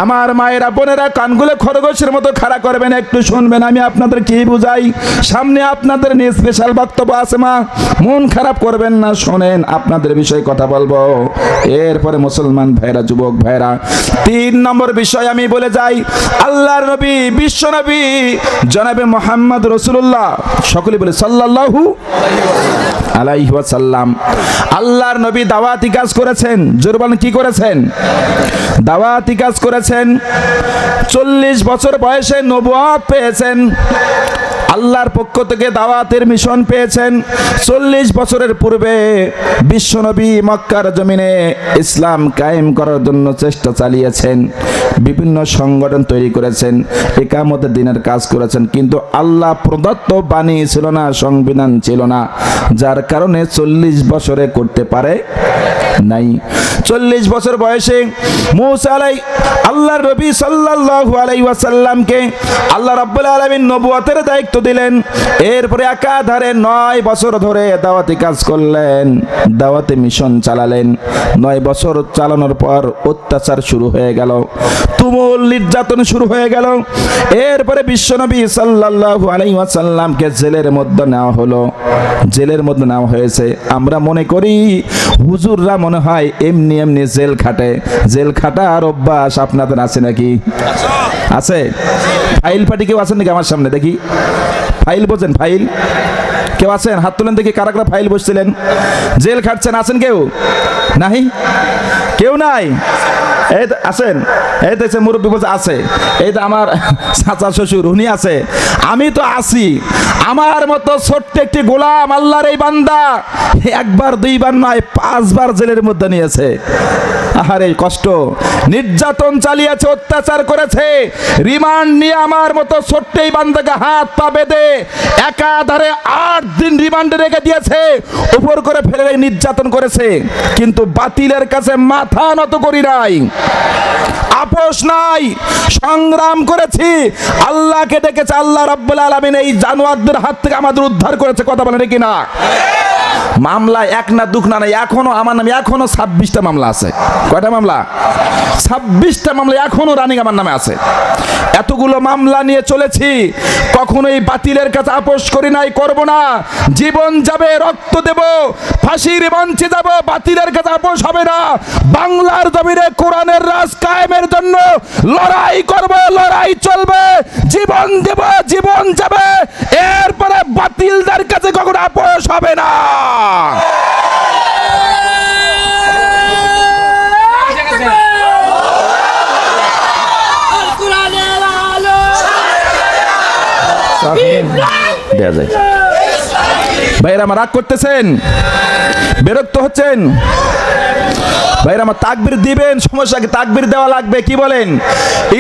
[SPEAKER 1] আমার মায়েরা বোনেরা, কানগুলো খরগোশের মতো খাড়া করবেন, একটু শুনবেন আমি আপনাদের কি বুঝাই। সামনে আপনাদের নিয়ে স্পেশাল বক্তব্য আছে, মা মন খারাপ করবেন না, শোনেন আপনাদের বিষয়ে কথা বলবো। এরপরে মুসলমান ভাইরা, যুবক ভাইরা, 3 নম্বর বিষয় আমি বলে যাই। আল্লাহর নবী, বিশ্ব নবী জনাবে মুহাম্মদ রাসূলুল্লাহ, সকলে বলে সাল্লাল্লাহু আলাইহি ওয়াসাল্লাম, আল্লাহর নবী দাওয়াতি কাজ করেছেন। জোরে বলেন, কি করেছেন? দাওয়াতি কাজ করেছেন। 40 বছর বয়সে নবুয়ত পেয়েছেন, আল্লাহর পক্ষ থেকে দাওয়াতের মিশন পেয়েছেন। 40 বছরের পূর্বে বিশ্বনবী মক্কার জমিনে ইসলাম কায়েম করার জন্য চেষ্টা চালিয়েছেন, বিভিন্ন সংগঠন তৈরি করেছেন, ইকামতের দিনের কাজ করেছেন, কিন্তু আল্লাহ প্রদত্ত বাণী ছিল না, সংবিধান ছিল না, যার কারণে 40 বছরে করতে পারে নাই। 40 বছর বয়সে মুসা আল্লাহর নবী সাল্লাল্লাহু আলাইহি ওয়াসাল্লামকে আল্লাহ রাব্বুল আলামিন নবুয়তের দায়িত্ব দিলেন। এরপরে একাধারে 9 বছর ধরে দাওয়াতি কাজ করলেন, দাওয়াতি মিশন চালালেন। 9 বছর চালানোর পর অত্যাচার শুরু হয়ে গেল, তুমুল নির্যাতন শুরু হয়ে গেল। এরপরে বিশ্বনবী সাল্লাল্লাহু আলাইহি ওয়াসাল্লামকে জেলের মধ্যে নেওয়া হলো। জেলের মধ্যে নেওয়া হয়েছে। আমরা মনে করি হুজুররা মনে হয় এমনি এমনি জেল খাটে। জেল খাটার অভ্যাস আপনাদের আছে নাকি? আছে? ফাইল পাটি কেউ আছেন নাকি আমার সামনে? দেখি ফাইল, বোঝেন ফাইল? কেউ আছেন? হাত তুলেন দেখি কারা কারা ফাইল বসছিলেন, জেল খাটছেন, আছেন কেউ? নাই, কেউ নাই। এই তো আছেন, এই তো মুরব্বী বলছে আছে, এই তো আমার চাচা শ্বশুর উনি আছে, আমি তো আছি। আমার মতো ছোট্ট একটি গোলাম আল্লাহর এই বান্দা একবার দুইবার নয় 5 বার জেলের মধ্যে নিয়েছে। আরে কষ্ট, নির্যাতন চালিয়েছে, অত্যাচার করেছে, রিমান্ড নিয়ে আমার মতো ছোট্ট এই বান্দাকে হাত পা বেঁধে একাধারে 8 দিন রিমান্ডে রেখে দিয়েছে, উপর করে ফেলে নির্যাতন করেছে। কিন্তু বাতিলের কাছে মাথা নত করি নাই, আপোষ নাই, সংগ্রাম করেছি। আল্লাহকে ডেকেছে, আল্লাহ রাব্বুল আলামিন এই জানোয়ারদের হাত থেকে আমাদের উদ্ধার করেছে। কথা বলেন ঠিক না? মামলা এক না দুঃখ না, এখনো আমার নামে এখনো 26টা মামলা আছে। কয়টা মামলা? 26টা মামলা এখনো রানিং আমার নামে আছে। এতগুলো মামলা নিয়ে চলেছি, কখনোই বাতিলের কাছে আপোষ করি নাই, করব না। জীবন যাবে, রক্ত দেব, ফাঁসির মঞ্চে যাব, বাতিলের কাছে আপোষ হবে না। বাংলার জমিনে কোরআনের রাজ কায়েমের জন্য লড়াই করব, লড়াই চলবে, জীবন দেব, জীবন যাবে, এরপরে বাতিলদের কাছে কখনো আপোষ হবে না। দেয়া যায় ভাইরা, আমার রাগ করতেছেন, বিরক্ত হচ্ছেন ভাইরা, আমার তাকবীর দিবেন, সমস্যা কি? তাকবীর দেওয়া লাগবে, কি বলেন?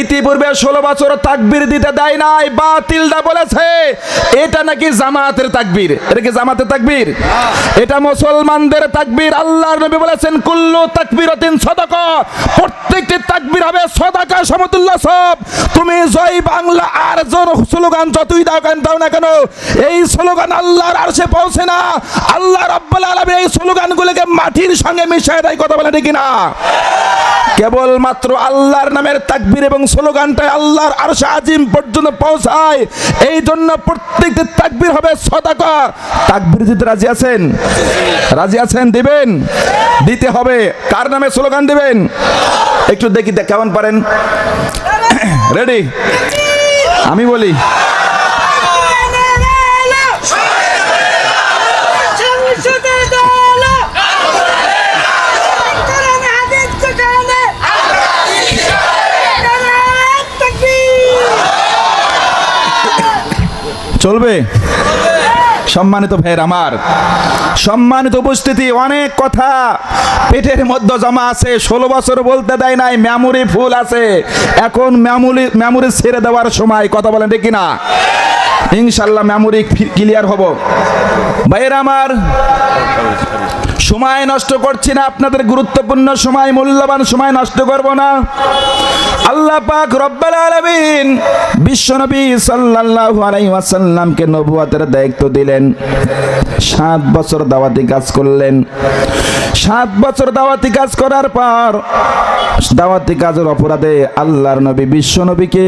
[SPEAKER 1] ইতিপূর্বে 16 বছর তাকবীর দিতে দেয় নাই, বাতিলরা বলেছে এটা নাকি জামাতের তাকবীর। এটা কি জামাতের তাকবীর? এটা মুসলমানদের তাকবীর। আল্লাহর নবী বলেছেন কুল্লু তাকবীরাতিন সাদাকা, প্রত্যেকটি তাকবীর হবে সাদাকা সমতুল্য সব। তুমি জয় বাংলা আর জোর স্লোগান যতই দাও না কেন, এই স্লোগান আল্লাহর আরশে পৌঁছে না। আল্লাহ রাব্বুল আলামিন এই স্লোগানগুলোকে মাটির সঙ্গে মিশিয়ে দেয়। কথা বলে ঠিক না? কেবল মাত্র আল্লাহর নামের তাকবীর এবং স্লোগানটাই আল্লাহর আরশে আজিম পর্যন্ত পৌঁছায়। এই জন্য প্রত্যেকটি তাকবীর হবে সাদাকা। তাকবীর দিতে রাজি আছেন? রাজি আছেন? দিবেন? দিতে হবে। কার নামে স্লোগান দিবেন একটু দেখি কেমন পারেন। রেডি? আমি বলি, চলবে? সম্মানিত ভাইয়ের আমার, সম্মানিত উপস্থিতি, অনেক কথা পেটের মধ্যে জমা আছে। 16 বছর বলতে দেয় নাই, মেমোরি ফুল আছে। এখন মেমোরি ছেড়ে দেওয়ার সময়। কথা বলেন ঠিক কিনা? ইনশাল্লাহ মেমোরি ক্লিয়ার হব। ভাইয়ের আমার, সময় নষ্ট করছি না, আপনাদের গুরুত্বপূর্ণ সময়, মূল্যবান সময় নষ্ট করব না। আল্লাহ পাক রব্বুল আলামিন বিশ্বনবী সাল্লাল্লাহু আলাইহি ওয়াসাল্লামকে নবুয়তের দায়িত্ব দিলেন। 7 বছর দাওয়াতি কাজ করলেন। 7 বছর দাওয়াতি কাজ করার পর দাওয়াতি কাজের অপরাধে আল্লাহর নবী বিশ্বনবীকে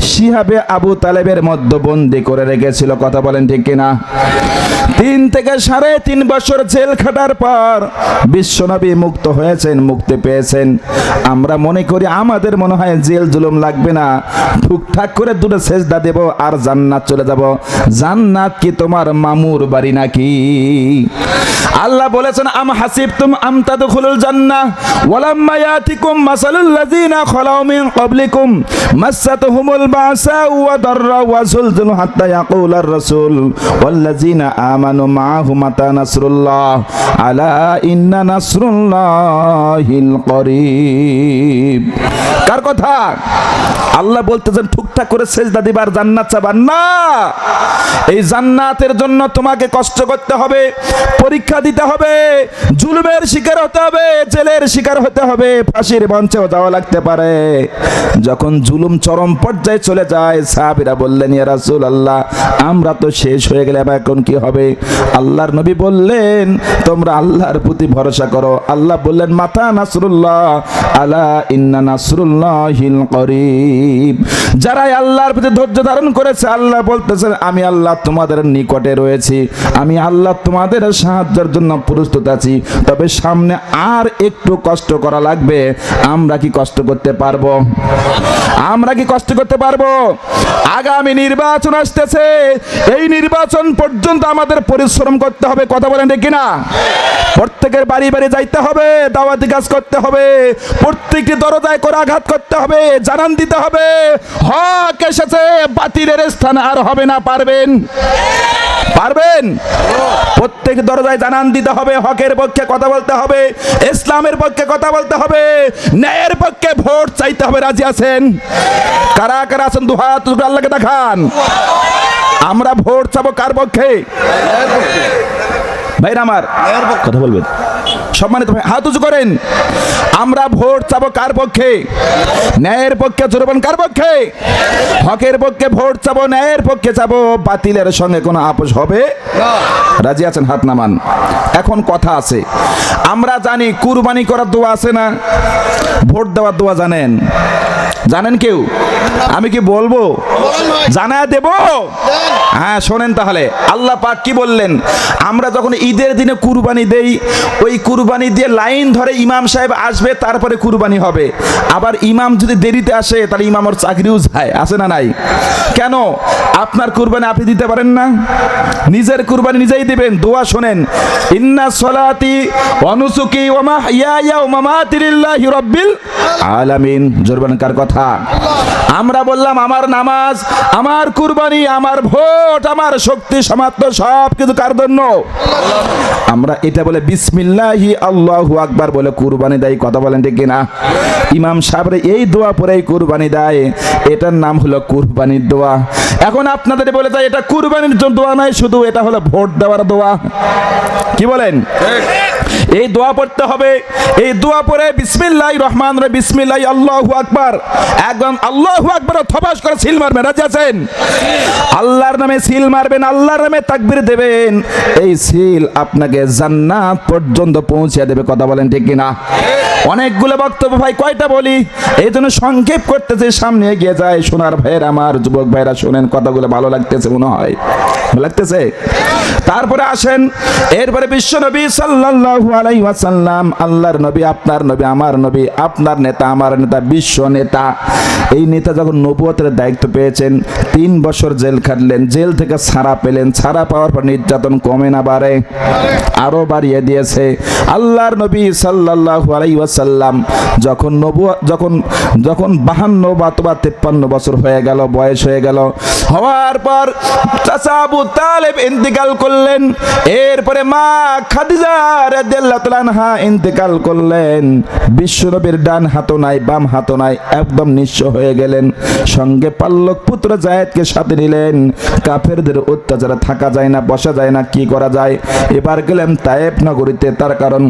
[SPEAKER 1] শিহাবে আবু তালেবের মধ্যে বন্দী করে রেখেছিল। কথা বলেন ঠিক কিনা? 3 থেকে 3.5 বছর জেল খাটার পর বিশ্বনবী মুক্ত হয়েছেন, মুক্তি পেয়েছেন। আমরা মনে করি, আমাদের মনে হয় জেল জুলুম লাগবে না, ঠিকঠাক করে 2টা সেজদা দেব আর জান্নাত চলে যাব। জান্নাত কি তোমার মামুর বাড়ি নাকি? আল্লাহ বলেছেন আম হাসিবতুম আম তাদখুলুল জান্নাহ ওয়ালাম্মা ইয়াতিকুম মাসালুল লাযিনা খালাউ মিন ক্বাবলিকুম মাসাতুহুমুল বাসা ওয়া দাররা ওয়া যুলজিলু হাত্তা ইয়াকুলার রাসূল ওয়াল্লাযিনা আমানু মাআহু মাতা নাসরুল্লাহ আলা ইন্না নাসরুল্লাহিল করিব। কার কথা? আল্লাহ বলতেছেন ঠিকঠাক করে সেজদা দিবার, জান্নাত চাবার না। এই জান্নাতের জন্য তোমাকে কষ্ট করতে হবে, পরীক্ষা দিতে হবে, জুলুমের শিকার হতে হবে, জেলের শিকার হতে হবে, ফাঁসির মঞ্চেও যাওয়া লাগতে পারে। যখন জুলুম চরম পর্যায়ে চলে যায়, সাহাবীরা বললেন ইয়া রাসূলুল্লাহ, আমরা তো শেষ হয়ে গেলে এখন কি হবে? আল্লাহর নবী বললেন তোমরা আল্লাহর প্রতি ভরসা করো। আল্লাহ বললেন, মাতা নাসরুল্লাহ আলা ইন্না নাসরুল্লাহিল করিব। যারা আল্লাহর প্রতি ধৈর্য ধারণ করেছে, আল্লাহ বলতেছেন আমি আল্লাহ তোমাদের নিকটে রয়েছি, আমি আল্লাহ তোমাদের সাহায্যের জন্য প্রস্তুত আছি। তবে সামনে আর একটু কষ্ট করা লাগবে। আমরা কি কষ্ট করতে পারবো? আমরা কি কষ্ট করতে পারবো? আগামী নির্বাচন আসতেছে, এই নির্বাচন পর্যন্ত আমাদের পরিশ্রম করতে হবে। কথা বলেন ঠিক কিনা? প্রত্যেকের বাড়ি বাড়ি যাইতে হবে, দাওয়াতি কাজ করতে হবে, প্রত্যেকটি দরজায় করে আঘাত করতে হবে, জানান দিতে হবে হক এসেছে, বাতিলের স্থান আর হবে না। পারবেন? পারবেন? প্রত্যেক দরজায় জানান দিতে হবে, হকের পক্ষে কথা বলতে হবে, ইসলামের পক্ষে কথা বলতে হবে, ন্যায়ের পক্ষে ভোট চাইতে হবে। রাজি আছেন? কারা কারা আছেন? দু হাত তুলে আল্লাহকে দেখান। আমরা ভোট চাবো কার পক্ষে? ভাইরা আমার কথা বলবেন, সম্মানিত ভাই হাত উঁচু করেন। আমরা ভোট চাবো কার পক্ষে? ন্যায়ের পক্ষে। জোরবান কার পক্ষে? হকের পক্ষে ভোট চাবো, ন্যায়ের পক্ষে চাবো, বাতিলের সঙ্গে কোনো আপোষ হবে না। রাজি আছেন? হাত নামান। এখন কথা আছে, আমরা জানি কুরবানি করার দোয়া আছে না? ভোট দেওয়ার দোয়া জানেন? জানেন কেউ? আমি কি বলবো? জানা দেব? হ্যাঁ শোনেন তাহলে। আল্লাহ পাক কি বললেন? আমরা যখন ঈদের দিনে কুরবানি দেই, ওই কুরবানি দিয়ে লাইন ধরে ইমাম সাহেব আসবে, তারপরে কুরবানি হবে। আবার ইমাম যদি দেরিতে আসে তাহলে ইমামের চাকরিও যায়, আছে না নাই? কেন? আপনার কুরবানি আপনি দিতে পারেন না? নিজের কুরবানি নিজেই দিবেন। দোয়া শোনেন, ইন্না সলাতি ওয়া নুসুকি ওয়া মাহইয়ায়া ওয়া মামাতি লিল্লাহি রাব্বিল আলামিন। জোরবান কার কথা? আমরা বললাম আমার নামাজ, আমার কুরবানি, আমার ভোট, আমার শক্তি সামর্থ্য সব কিছু কার জন্য? আমরা এটা বলে বিসমিল্লাহি আল্লাহু আকবার বলে কুরবানি দেয়। কথা বলেন ঠিক কিনা? ইমাম সাহেবরা এই দোয়া পরেই কুরবানি দেয়, এটার নাম হলো কুরবানির দোয়া। এখন আপনাদের বলে যায় এটা কুরবানির জন্য দোয়া নয়, শুধু এটা হলো ভোট দেওয়ার দোয়া। কি বলেন? এই দোয়া পড়তে হবে। এই দোয়া পড়ে বিসমিল্লাহির রহমানির রহিম, বিসমিল্লাহি আল্লাহু আকবার, একদম আল্লাহু আকবার থবাস করে সিল মারবেন। রাজি আছেন? আল্লাহর নামে সিল মারবেন, আল্লাহর নামে তাকবীর দেবেন। এই সিল আপনাকে জান্নাত পর্যন্ত পৌঁছে দেবে। কথা বলেন ঠিক কিনা? অনেকগুলো বক্তব্য ভাই, কয়টা বলি? এই জন্য সংক্ষেপ করতেছে, সামনে এগিয়ে যায়। সোনার ভাইয়ের, আমার যুবক ভাইরা শোনেন, কথাগুলো ভালো লাগতেছে মনে হয়? লাগতেছে? তারপরে আসেন, এরপরে বিশ্ব নবী সাল্লাল্লাহু আলাইহি ওয়াসাল্লাম, আল্লাহর নবী, আপনার নবী, আমার নবী, আপনার নেতা, আমার নেতা, বিশ্ব নেতা। এই নেতা যখন নবুয়তের দায়িত্ব পেয়েছেন, 3 বছর জেল খাটলেন, জেল থেকে ছাড়া পেলেন। ছাড়া পাওয়ার পর নির্যাতন কমে না বাড়ে? আরো বাড়িয়ে দিয়েছে। আল্লাহর নবী সাল্লাল্লাহু আলাইহি ওয়াসাল্লাম যখন যখন 52 বা 53 বছর হয়ে গেল, বয়স হয়ে গেল, হওয়ার পর চাচা আবু তালেব ইন্তেকাল করলেন। এরপরে মা খাদিজা রাদিয়াল্লাহু তাআলা আনহা ইন্তেকাল করলেন। বিশ্বনবীর ডান হাতও নাই, বাম হাতও নাই, একদম নিঃস্ব হয়ে গেলেন। সঙ্গে পালক পুত্র যায়েদকে সাথে নিলেন। কাফেরদের অত্যাচারে থাকা যায় না, বসা যায় না, কি করা যায়? এবার গেলেন তায়েফ নগরীতে। তার কারণ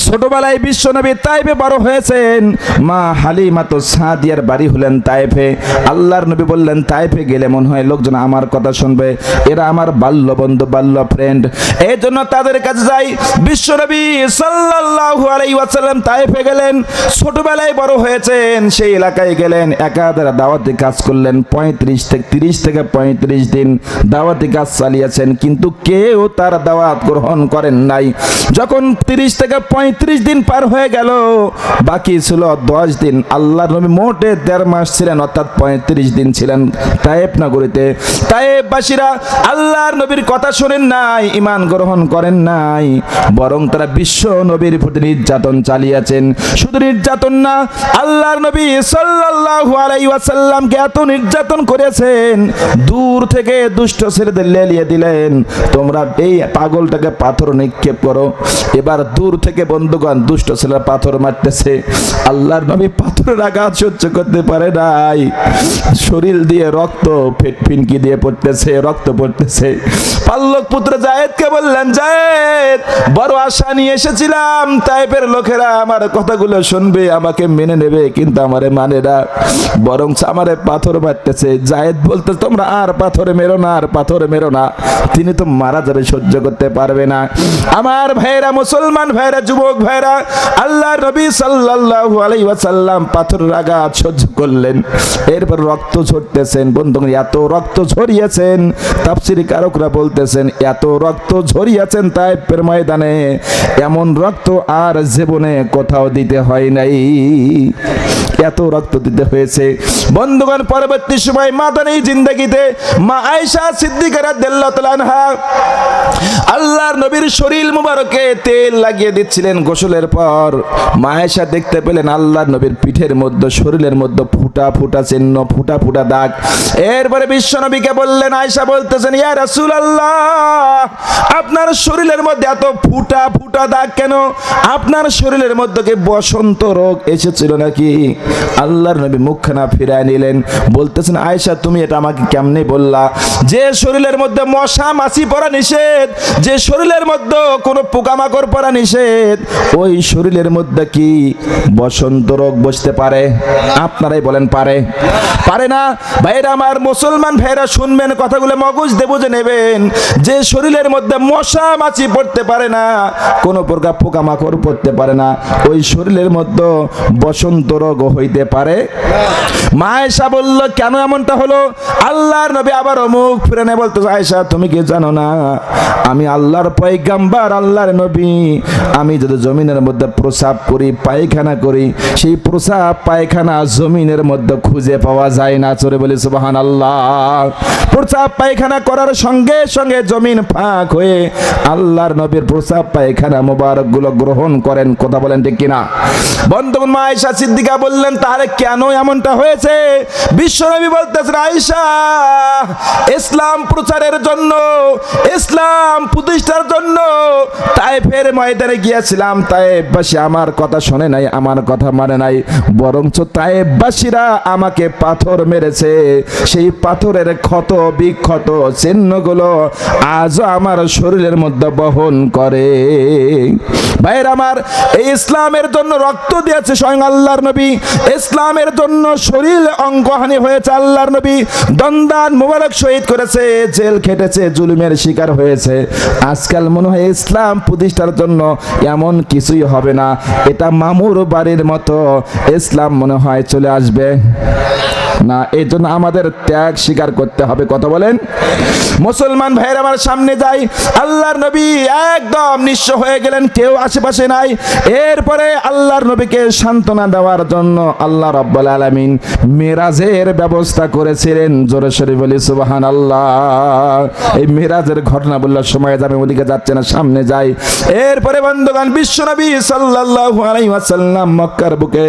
[SPEAKER 1] ছোটবেলায় বিশ্বনবী তায়েফে বড় হয়েছেন। মা হালিমা তো সাদিয়ার বাড়ি হলেন তায়েফে। আল্লাহর নবী বললেন তায়েফে গেলে মনে হয় লোকজন আমার কথা শুনবে, এরা আমার বাল্য বন্ধু, বাল্য ফ্রেন্ড, এই জন্য তাদের কাছে যাই। বিশ্বনবী সাল্লাল্লাহু আলাইহি ওয়াসাল্লাম তায়েফে গেলেন। ছোটবেলায় বড় হয়েছেন, সেই এলাকায় গেলেন, একাধারে দাওয়াতি কাজ করলেন। 30 থেকে 35 দিন দাওয়াতি কাজ চালিয়েছেন, কিন্তু কেউ তার দাওয়াত গ্রহণ করেন নাই। যখন 30 থেকে 35 দিন পার হয়ে গেল, বাকি ছিল 10 দিন। আল্লাহর নবী মোটে 1.5 মাস ছিলেন, অর্থাৎ 35 দিন ছিলেন তায়েফ নগরীতে। তায়েফবাসীরা আল্লাহর নবীর কথা শোনেন নাই, ঈমান গ্রহণ করেন নাই, বরং তারা বিশ্ব নবীর প্রতি নির্যাতন চালিয়েছেন। শুধু নির্যাতন না, আল্লাহর নবী সাল্লাল্লাহু আলাইহি ওয়াসাল্লামকে এত নির্যাতন করেছেন, দূর থেকে দুষ্ট ছেলেদের লেলিয়ে দিলেন, তোমরা এই পাগলটাকে পাথর নিক্ষেপ করো। এবার দূর থেকে বন্ধুগণ দুষ্ট ছেলেরা পাথর মারতেছে। আল্লাহর নবী পাথরের আঘাত সহ্য করতে পারে নাই, শরীর দিয়ে রক্ত ফিনকি দিয়ে পড়তেছে, রক্ত পড়তেছে। পালক পুত্র যায়েদকে বললেন, যায়েদ, বড় আশা নিয়ে এসেছিলাম, তায়েফের লোকেরা আমার কথাগুলো শুনবে, আমাকে মেনে নেবে, কিন্তু আমারে মানে না, বরং আমারে পাথর মারতেছে। যায়েদ বলতে, তোমরা আর পাথরে মেরো না, আর পাথরে মেরো না, তিনি তো মারা যাবে, সহ্য করতে পারবে না। আমার ভাইরা, মুসলমান ভাইরা, যুবক ভাইরা, আল্লাহর নবী সাল্লাল্লাহু আলাইহি ওয়াসাল্লাম পাথরের আঘাত সহ্য করলেন, এরপর রক্ত ঝরতেছেন। বন্ধুগণ, এত রক্ত ঝরিয়েছেন, তাফসীর কারকরা বলতেছেন এত রক্ত ঝরিয়েছেন তায়েফের ময়দানে, এমন রক্ত আর জীবনে কোথাও দিতে হয় নাই, এত রক্ত দিতে হয়েছে। বন্ধুগণ, পরবর্তী সময় মাদানী জিন্দেগিতে মা আয়েশা সিদ্দিকা রাদিয়াল্লাহু তাআলা আনহা আল্লাহর নবীর শরীর মুবারকে তেল লাগিয়ে দিচ্ছিলেন গোসলের পর। মা আয়েশা দেখতে পেলেন আল্লাহর নবীর পিঠের মধ্যে, শরীরের মধ্যে ফুটা ফুটা চিহ্ন, ফুটা ফুটা দাগ। এরপরে বিশ্ব নবীকে বললেন, আয়েশা বলতেছেন, ইয়া রাসূলুল্লাহ, আপনার শরীরের মধ্যে এত ফুটা ফুটা দাগ কেন? আপনার শরীরের মধ্যে কি বসন্ত রোগ এসেছিল নাকি? আল্লাহর নবী মুখখানা ফিরায় নিলেন, বলতেছেন, আয়েশা তুমি এটা আমাকে কেমনে বললা? যে শরীরের মধ্যে মশা মাছি পড়া নিষেধ, যে শরীরের মধ্যে কোনো পোকামাকড় পড়া নিষেধ, ওই শরীরের মধ্যে কি বসন্ত রোগ বসতে পারে? আপনারাই বলেন, পারে? পারে না? ভাইরা আমার, মুসলমান ভাইরা শুনবেন, কথাগুলো মগজ দিয়ে বুঝে নেবেন। যে শরীরের মধ্যে মশা মাছি পড়তে পারে না, কোনো প্রকার পোকামাকড় পড়তে পারে না, ওই শরীরের মধ্যে বসন্ত রোগ হইতে পারে? মা আয়েশা বলল, কেন এমনটা হলো? আল্লাহর নবী আবার মুখ ফিরে নিয়ে বলতে, আয়েশা তুমি কি জানো না, আমি আল্লাহর পয়গম্বর, আল্লাহর নবী, আমি যদি জমিনের মধ্যে প্রসাব করি, পায়খানা করি, সেই প্রসাব পায়খানা জমিনের মধ্যে খুঁজে পাওয়া যায় না। চলে বলি সুবহানাল্লাহ। প্রসাব পায়খানা করার সঙ্গে সঙ্গে জমিন ফাঁক হয়ে আল্লাহর নবীর প্রসাব পায়খানা মোবারক গুলো গ্রহণ করেন। কথা বলেন ঠিক কিনা? বন্ধুগণ, মা আয়েশা সিদ্দিকা বললেন, তাহলে কেন এমনটা হয়েছে? বিশ্বনবী বলতেছেন, আয়েশা, ইসলাম প্রচারের জন্য, ইসলাম প্রতিষ্ঠার জন্য তায়েফের ময়দানে গিয়েছিলাম। তায়েফবাসী আমার কথা শোনে নাই, আমার কথা মানে নাই, বরঞ্চ তায়েফবাসীরা আমাকে পাথর মেরেছে। সেই পাথরের ক্ষত বিক্ষত চিহ্নগুলো আজও আমার শরীরের মধ্যে বহন করে। ভাইয়ের আমার, এই ইসলামের জন্য রক্ত দিয়েছে স্বয়ং আল্লাহর নবী, ইসলামের জন্য শরীর অঙ্গহানি হয়েছে আল্লাহর নবী, দন্দান মুবারক শহীদ করেছে, জেল খেটেছে, জুলুমের শিকার হয়েছে। আজকাল মনে হয় ইসলাম প্রতিষ্ঠার জন্য এমন কিছুই হবে না, এটা মামুর বাড়ির মতো ইসলাম মনে হয় চলে আসবে না। এই জন্য আমাদের ত্যাগ স্বীকার করতে হবে। কথা বলেন। মুসলমান ভাইয়ের আমার, সামনে যাই, আল্লাহর নবী একদম নিঃস্ব হয়ে গেলেন, কেউ আশেপাশে নাই। এরপরে আল্লাহর নবীকে সান্ত্বনা দেওয়ার জন্য আল্লাহ রাব্বুল আলামিন মেরাজের ব্যবস্থা করেছিলেন। জোরে সরে বলি সুবহানাল্লাহ। এই মেরাজের ঘটনা বললে সময় যাবে, ওদিকে যাচ্ছে না, সামনে যাই। এরপরে বন্ধুগণ, বিশ্বনবী সাল্লাল্লাহু আলাইহি ওয়াসাল্লাম মক্কার বুকে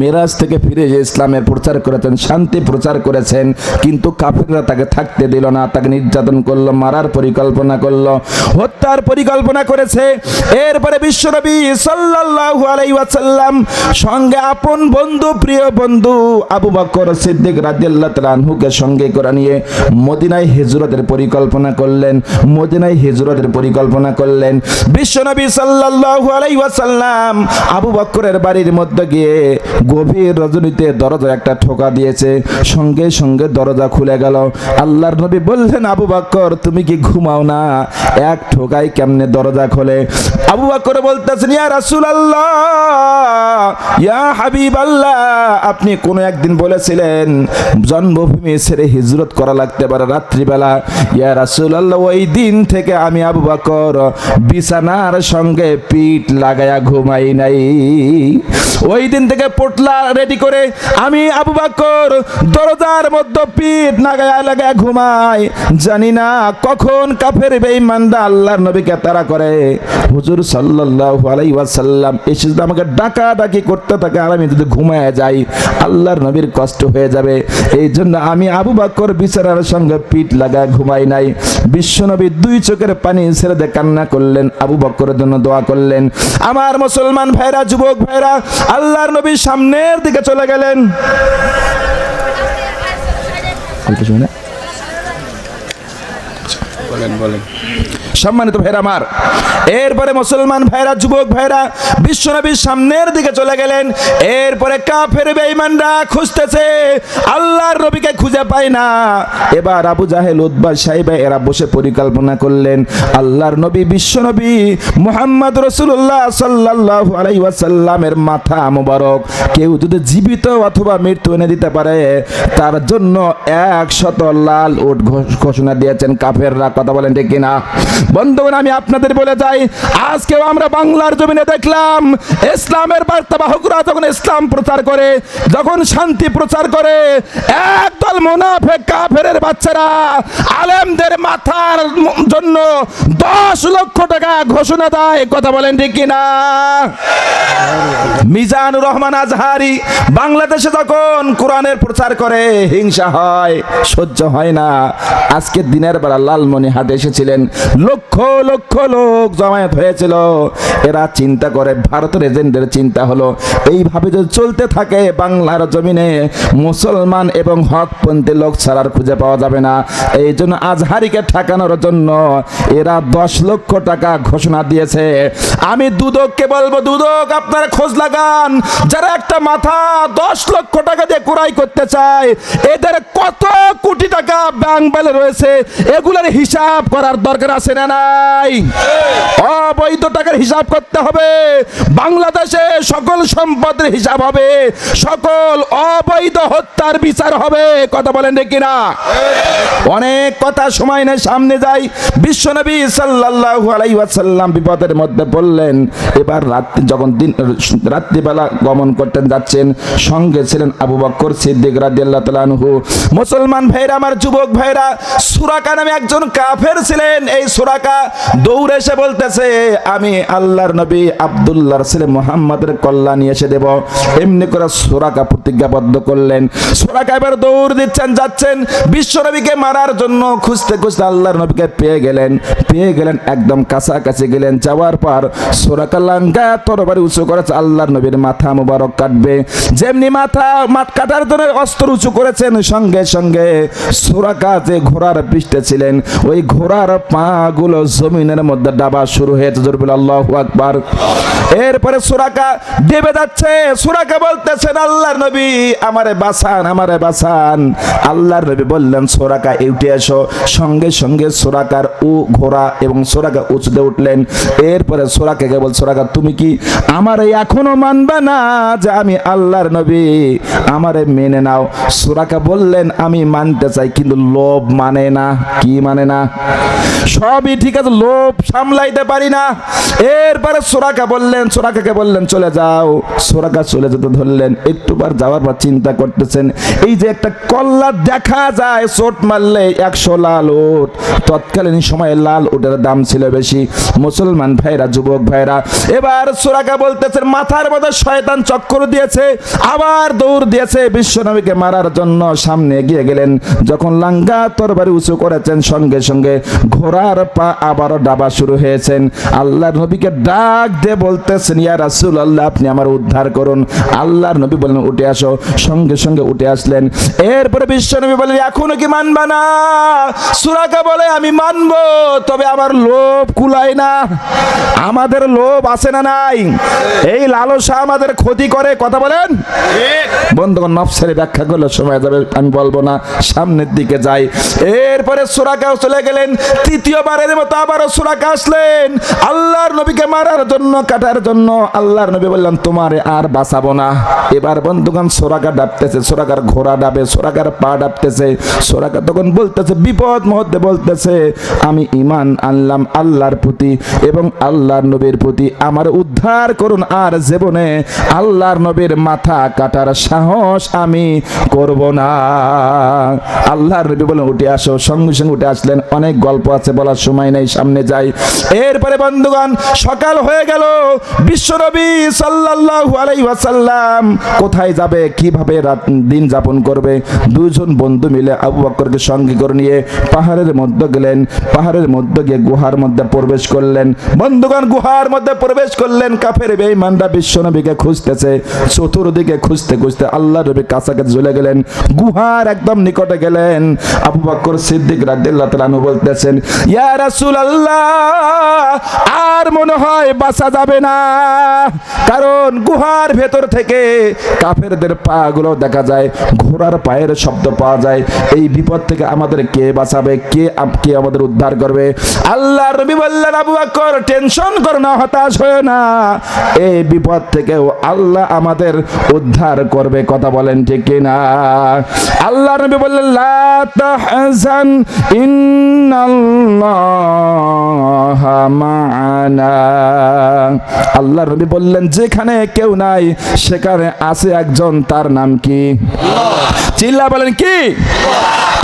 [SPEAKER 1] মেরাজ থেকে ফিরে যে ইসলামের প্রচার করেছেন, শান্তি প্রচার করেছেন, কিন্তু কাফিররা তাকে থাকতে দিল না, তাকে নির্যাতন করলো, মারার পরিকল্পনা করলো, হত্যার পরিকল্পনা করেছে। এরপরে বিশ্বনবী সাল্লাল্লাহু আলাইহি ওয়াসাল্লাম সঙ্গে আপন বন্ধু, প্রিয় বন্ধু আবু বকর সিদ্দিক রাদিয়াল্লাহু তাআলা আনহুকে সঙ্গে করে নিয়ে মদিনায় হিজরতের পরিকল্পনা করলেন, মদিনায় হিজরতের পরিকল্পনা করলেন। বিশ্বনবী সাল্লাল্লাহু আলাইহি ওয়াসাল্লাম আবু বকরের বাড়ির মধ্যে গিয়ে গভীর রজনীতে দরজা একটা ঠোকা দিয়েছে, সঙ্গে সঙ্গে দরজা খুলে গেল। আল্লাহর নবী বললেন, আবু বকর তুমি কি ঘুমাও না? এক ঠোকায় কেমনে দরজা খোলে? আবু বকর বলতেছেন, ইয়া রাসূলুল্লাহ, ইয়া হাবিবাল্লাহ, আপনি কোনো একদিন বলেছিলেন জন্মভূমি ছেড়ে হিজরত করা লাগতে পারে রাত্রিবেলা। ইয়া রাসূলুল্লাহ, ওই দিন থেকে আমি আবু বকর বিছানার সঙ্গে পিঠ লাগায়া ঘুমাই নাই। ওই দিন থেকে পোটলা রেডি করে আমি আবু বকর দরজার মধ্যে পিঠ লাগায়া ঘুমাই। জানি না কখন কাফের বেঈমানরা আল্লাহর নবীকে তাড়া করে। হুজুর সাল্লাল্লাহু আলাইহি ওয়াসাল্লাম এসে যদি আমাকে ডাকাডাকি করতে থাকে আর আমি যদি ঘুমায় যাই, আল্লাহর নবীর কষ্ট হয়ে যাবে। এই জন্য আমি আবু বকর বিছানার সঙ্গে পিঠ লাগায় ঘুমাই নাই। বিশ্বনবী দুই চোখের পানি ছেড়ে দিয়ে কান্না করলেন, আবু বকরের জন্য দোয়া করলেন। আমার মুসলমান ভাইরা, যুবক ভাইরা, আল্লাহর নবী সামনের দিকে চলে গেলেন। সম্মানিত ভাইরা আমার, এরপরে মুসলমান ভাইরা, যুবক ভাইরা বিশ্বনবীর সামনের দিকে চলে গেলেন। এরপরে কাফের বেঈমানরা খুঁজতেছে, আল্লাহর নবীকে খুঁজে পায় না। এবার আবু জাহেল, উতবা, সাইবা এরা বসে পরিকল্পনা করলেন, আল্লাহর নবী বিশ্বনবী মুহাম্মদ রাসূলুল্লাহ সাল্লাল্লাহু আলাইহি ওয়াসাল্লামের মাথা মোবারক কেউ যদি জীবিত অথবা মৃত্যু এনে দিতে পারে, তার জন্য 100 লাল উট ঘোষণা দিয়েছেন কাফেররা। কথা বলেন ঠিক কিনা? বন্ধুগণ, আমি আপনাদের বলে যাই, আজকেও আমরা বাংলার জমিনে দেখলাম ইসলামের বার্তাবাহকরা যখন ইসলাম প্রচার করে, যখন শান্তি প্রচার করে, একদল মুনাফিক কাফেরের বাচ্চারা আলেমদের মাথার জন্য 10 লক্ষ টাকা ঘোষণা দেয়। কথা বলেন ঠিক কিনা? মিজানুর রহমান আজহারি বাংলাদেশে যখন কোরআনের প্রচার করে, হিংসা হয়, সহ্য হয় না। আজকে দিনের বেলা লালমনিরহাটে এসেছিলেন, লক্ষ লক্ষ লোক জমায়েত হয়েছিল। এরা চিন্তা করে, ভারতের এজেন্টের চিন্তা হলো, এইভাবে যদি চলতে থাকে বাংলার জমিনে মুসলমান এবং হকপন্থী লোক ছাড়ার খুঁজে পাওয়া যাবে না। এই জন্য আজহারিকে ঠেকানোর জন্য এরা 10 লক্ষ টাকা ঘোষণা দিয়েছে। আমি দুদককে বলবো, দুদক আপনারা খোঁজ লাগান, যারা একটা মাথা 10 লক্ষ টাকা দিয়ে ক্রয় করতে চায়, এদের কত কোটি টাকা ব্যাংক ব্যালে রয়েছে, এগুলোর হিসাব করার দরকার আছে না নাই? অবৈধ টাকার হিসাব করতে হবে। বাংলাদেশে সকল সম্পদের হিসাব হবে, সকল অবৈধ হত্যার বিচার হবে। কথা বলেন ঠিক কিনা? অনেক কথা, সময় নেই, সামনে যাই। বিশ্বনবী সাল্লাল্লাহু আলাইহি ওয়াসাল্লাম বিপদের মধ্যে পড়লেন। এবার রাত্রিবেলা গমন করতে যাচ্ছেন, সঙ্গে ছিলেন আবু বকর সিদ্দিক রাদিয়াল্লাহু তাআলা আনহু। মুসলমান ভাইরা আমার, যুবক ভাইরা, সুরাকা নামে একজন কাফের ছিলেন। এই সুরাকা দৌড়ে এসে বলতেছে, আমি আল্লাহর নবী আব্দুল্লাহর ছেলে মুহাম্মাদের কল্যাণ নিয়ে এসে দেব। এমনি করে সুরাকা প্রতিজ্ঞাবদ্ধ করলেন। সুরাকা এবার দৌড় দিচ্ছেন, যাচ্ছেন বিশ্বনবীকে মারার জন্য। খুঁজতে খুঁজতে আল্লাহর নবীকে পেয়ে গেলেন, একদম কাছাকাছি গেলেন। যাওয়ার পর সুরাকা লাঙ্গা তরবারি উঁচু করেছে, আল্লাহর নবীর মাথা মুবারক কাটবে। যেমনি মাথা কাটার জন্য অস্ত্র উঁচু করেছেন, সঙ্গে সঙ্গে সুরাকা যে ঘোড়ার পৃষ্ঠে ছিলেন, ওই ঘোড়ার পা গুলো জমিনের মধ্যে ডাবা শুরু হয়েছে। জোরে বলে আল্লাহু আকবার। এরপরে সুরাকা দেবে যাচ্ছে। সুরাকা বলতেছেন, আল্লাহর নবী আমারে বাঁচান, আমারে বাঁচান। আল্লাহর নবী বললেন, সুরাকা উঠে এসো। সঙ্গে সঙ্গে সুরাকার ঘোড়া এবং সুরাকা উঁচুতে উঠলেন। এরপরে সুরাকাকে বল, সুরাকা তুমি কি আমারে এখনো মানবে না যে আমি আল্লাহর নবী? আমারে মেনে নাও। সুরাকা বললেন, আমি মানতে চাই, কিন্তু লোভ মানে না। কি মানে না? সবই ঠিক আছে, লোভ সামলাইতে পারি না। এরপরে সুরাকাকে বললেন চলে যাও। সুরাকা চলে যেতে ধরলেন। একটুবার যাওয়ার পর চিন্তা করতেছেন, এই যে একটা কল্লা দেখা যায়, চোট মারলে 100 লাল উট। তৎকালীন সময়ে লাল উটের দাম ছিল বেশি। মুসলমান ভাইরা, যুবক ভাইরা, এবার সুরাকা বলতেছেন, মাথার মধ্যে শয়তান চক্কর দিয়েছে, আবার দৌড় দিয়েছে বিশ্বনবীকে মারার জন্য। সামনে এগিয়ে গেলেন, যখন লাঙ্গা তরবারি উঁচু করেছেন, সঙ্গে সঙ্গে ঘোড়ার পা আবারও ডাবা শুরু হয়েছেন। আল্লাহর নবীকে ডাক দিয়ে বলতেছেন, ইয়া রাসূলুল্লাহ, আপনি আমার উদ্ধার করুন। আল্লাহর নবী বললেন, উঠে আসো। সঙ্গে সঙ্গে উঠে আসলেন। এরপরে বিশ্বনবী বললেন, এখনো কি মানবা না? সুরাকা বলে, আমি মানবো, তবে আমার লোভ কুলায় না। আমাদের লোভ আছে না নাই? এই লালসা আমাদের ক্ষতি করে। কথা বলেন বন্ধুগণ, নফসের ব্যাখ্যা করলে সময় যাবে, আমি বলবো না, সামনের দিকে যাই। এরপরে সুরাকাও চলে গেলেন। তৃতীয়বারের মতো আবারও সুরাকা আসলেন আল্লাহর নবীকে মারার জন্য, কাটার জন্য। আল্লাহর নবী বললেন, তোমারে আর বাঁচাবো না। এবার বন্ধুগণ, সুরাকা ডাবতেছে, সুরাকার ঘোড়া ডাবে, সুরাকার পা ডাবতেছে। সুরাকা তখন বলতেছে, বিপদ মুহূর্তে বলতেছে, আমি ঈমান আনলাম আল্লাহর প্রতি এবং আল্লাহর নবীর প্রতি, আমার উদ্ধার করুন। আর জীবনে আল্লাহর নবীর মাথা কাটার সাহস আমি করব না। আল্লাহর নবী বলেন, উঠে আসো। সঙ্গে সঙ্গে উঠে আসলেন। অনেক গল্প আছে, বলার সময় নেই, সামনে যাই। এরপরে বন্ধুগণ, সকাল হয়ে গেল। বিশ্বনবী সাল্লাল্লাহু আলাইহি ওয়াসাল্লাম কোথায় যাবে, কিভাবে দিন যাপন করবে? দুজন বন্ধু মিলে আবু বকরকে সঙ্গে করে নিয়ে পাহাড়ের মধ্যে গেলেন। পাহাড়ের মধ্যে গিয়ে গুহার মধ্যে প্রবেশ করলেন। বন্ধুগণ, গুহার মধ্যে প্রবেশ করলেন। কাফের বেঈমানরা বিশ্বনবীকে খুঁজতেছে। চতুর্দিকে খুঁজতে খুঁজতে আল্লাহর নবী কাছাকাছি চলে গেলেন। গুহার একদম নিকটে গেলেন। আবু বকর সিদ্দিক রাদিয়াল্লাহু তাআলা আনহু বলতেছেন, ইয়া রাসূলুল্লাহ, আর মনে হয় বাঁচা যাবে না, কারণ গুহার ভেতর থেকে কাফেরদের পা গুলো দেখা যায়, ঘোড়ার পায়ের শব্দ পাওয়া যায়। এই বিপদ থেকে আমাদের কে বাঁচাবে, কে আমাদের উদ্ধার করবে? আল্লাহর নবী বললেন, আবু বকর টেনশন করো না, হতাশ হয়ো না, এই বিপদ থেকেও আল্লাহ আমাদের উদ্ধার করবে। কথা বলেন ঠিক কিনা? আল্লাহর নবী বললেন, লা তাহজান ইন্নাল্লাহা মা'ানা। আল্লাহর নবী বললেন, যেখানে কেউ নাই সেখানে আছে একজন, তার নাম কি? চিল্লা বলেন কি?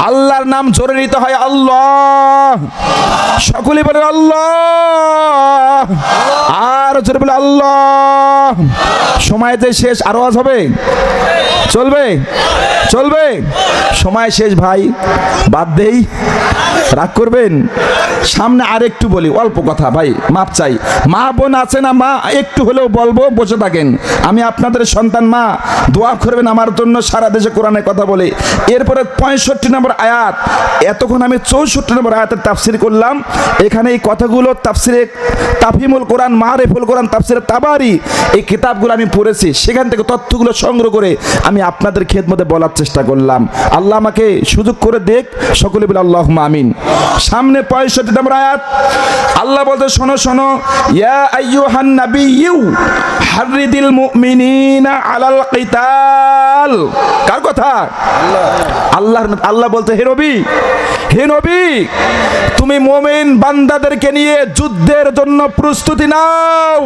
[SPEAKER 1] আল্লাহর নাম জোরে নিতে হয়, আল্লাহ। সকলে বলেন আল্লাহ, আর জোরে বলে আল্লাহ। সময় যে শেষ, আরো আওয়াজ হবে? চলবে? চলবে? সময় শেষ ভাই, বাদ দেই, রাগ করবেন? সামনে আর একটু বলি, অল্প কথা ভাই, মাপ চাই। মা বোন আছে না, মা একটু হলেও বলবো, বসে থাকেন। আমি আপনাদের সন্তান, মা দোয়া করবেন আমার জন্য, সারা দেশে কোরআনের কথা বলে। এরপরে 65 নম্বর আয়াত, এতক্ষণ আমি 64 নম্বর আয়াতের তাফসির করলাম। এখানে এই কথাগুলো তাফসিরে তাফহিমুল কোরআন, মারিফুল কোরআন, তাফসিরে তাবারি, এই কিতাবগুলো আমি পড়েছি, সেখান থেকে তথ্যগুলো সংগ্রহ করে আমি আপনাদের খেদমতে বলার চেষ্টা করলাম। আল্লাহ আমাকে সুযোগ করে দেখ, সকলে বলে আল্লাহুম্মা আমিন। সামনে 65 নম্বর আয়াত, আল্লাহ বলতে, শোনো শোনো, ইয়া আইয়ুহান নাবিয়্যু হাররিদিল মুমিনিনা আলাল কিতাল। কার কথা? আল্লাহ বলতে, হে নবী, হে নবী, তুমি মুমিন বান্দাদেরকে নিয়ে যুদ্ধের জন্য প্রস্তুতি নাও।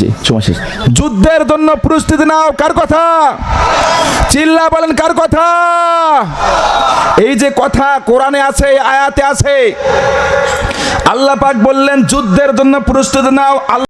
[SPEAKER 1] জি, যুদ্ধের জন্য প্রস্তুতি নাও। কার কথা? চিল্লা বলেন, কার কথা? এই যে কথা কোরআনে আছে, আয়াতে আছে, আল্লাহ পাক বললেন যুদ্ধের জন্য প্রস্তুতি নাও।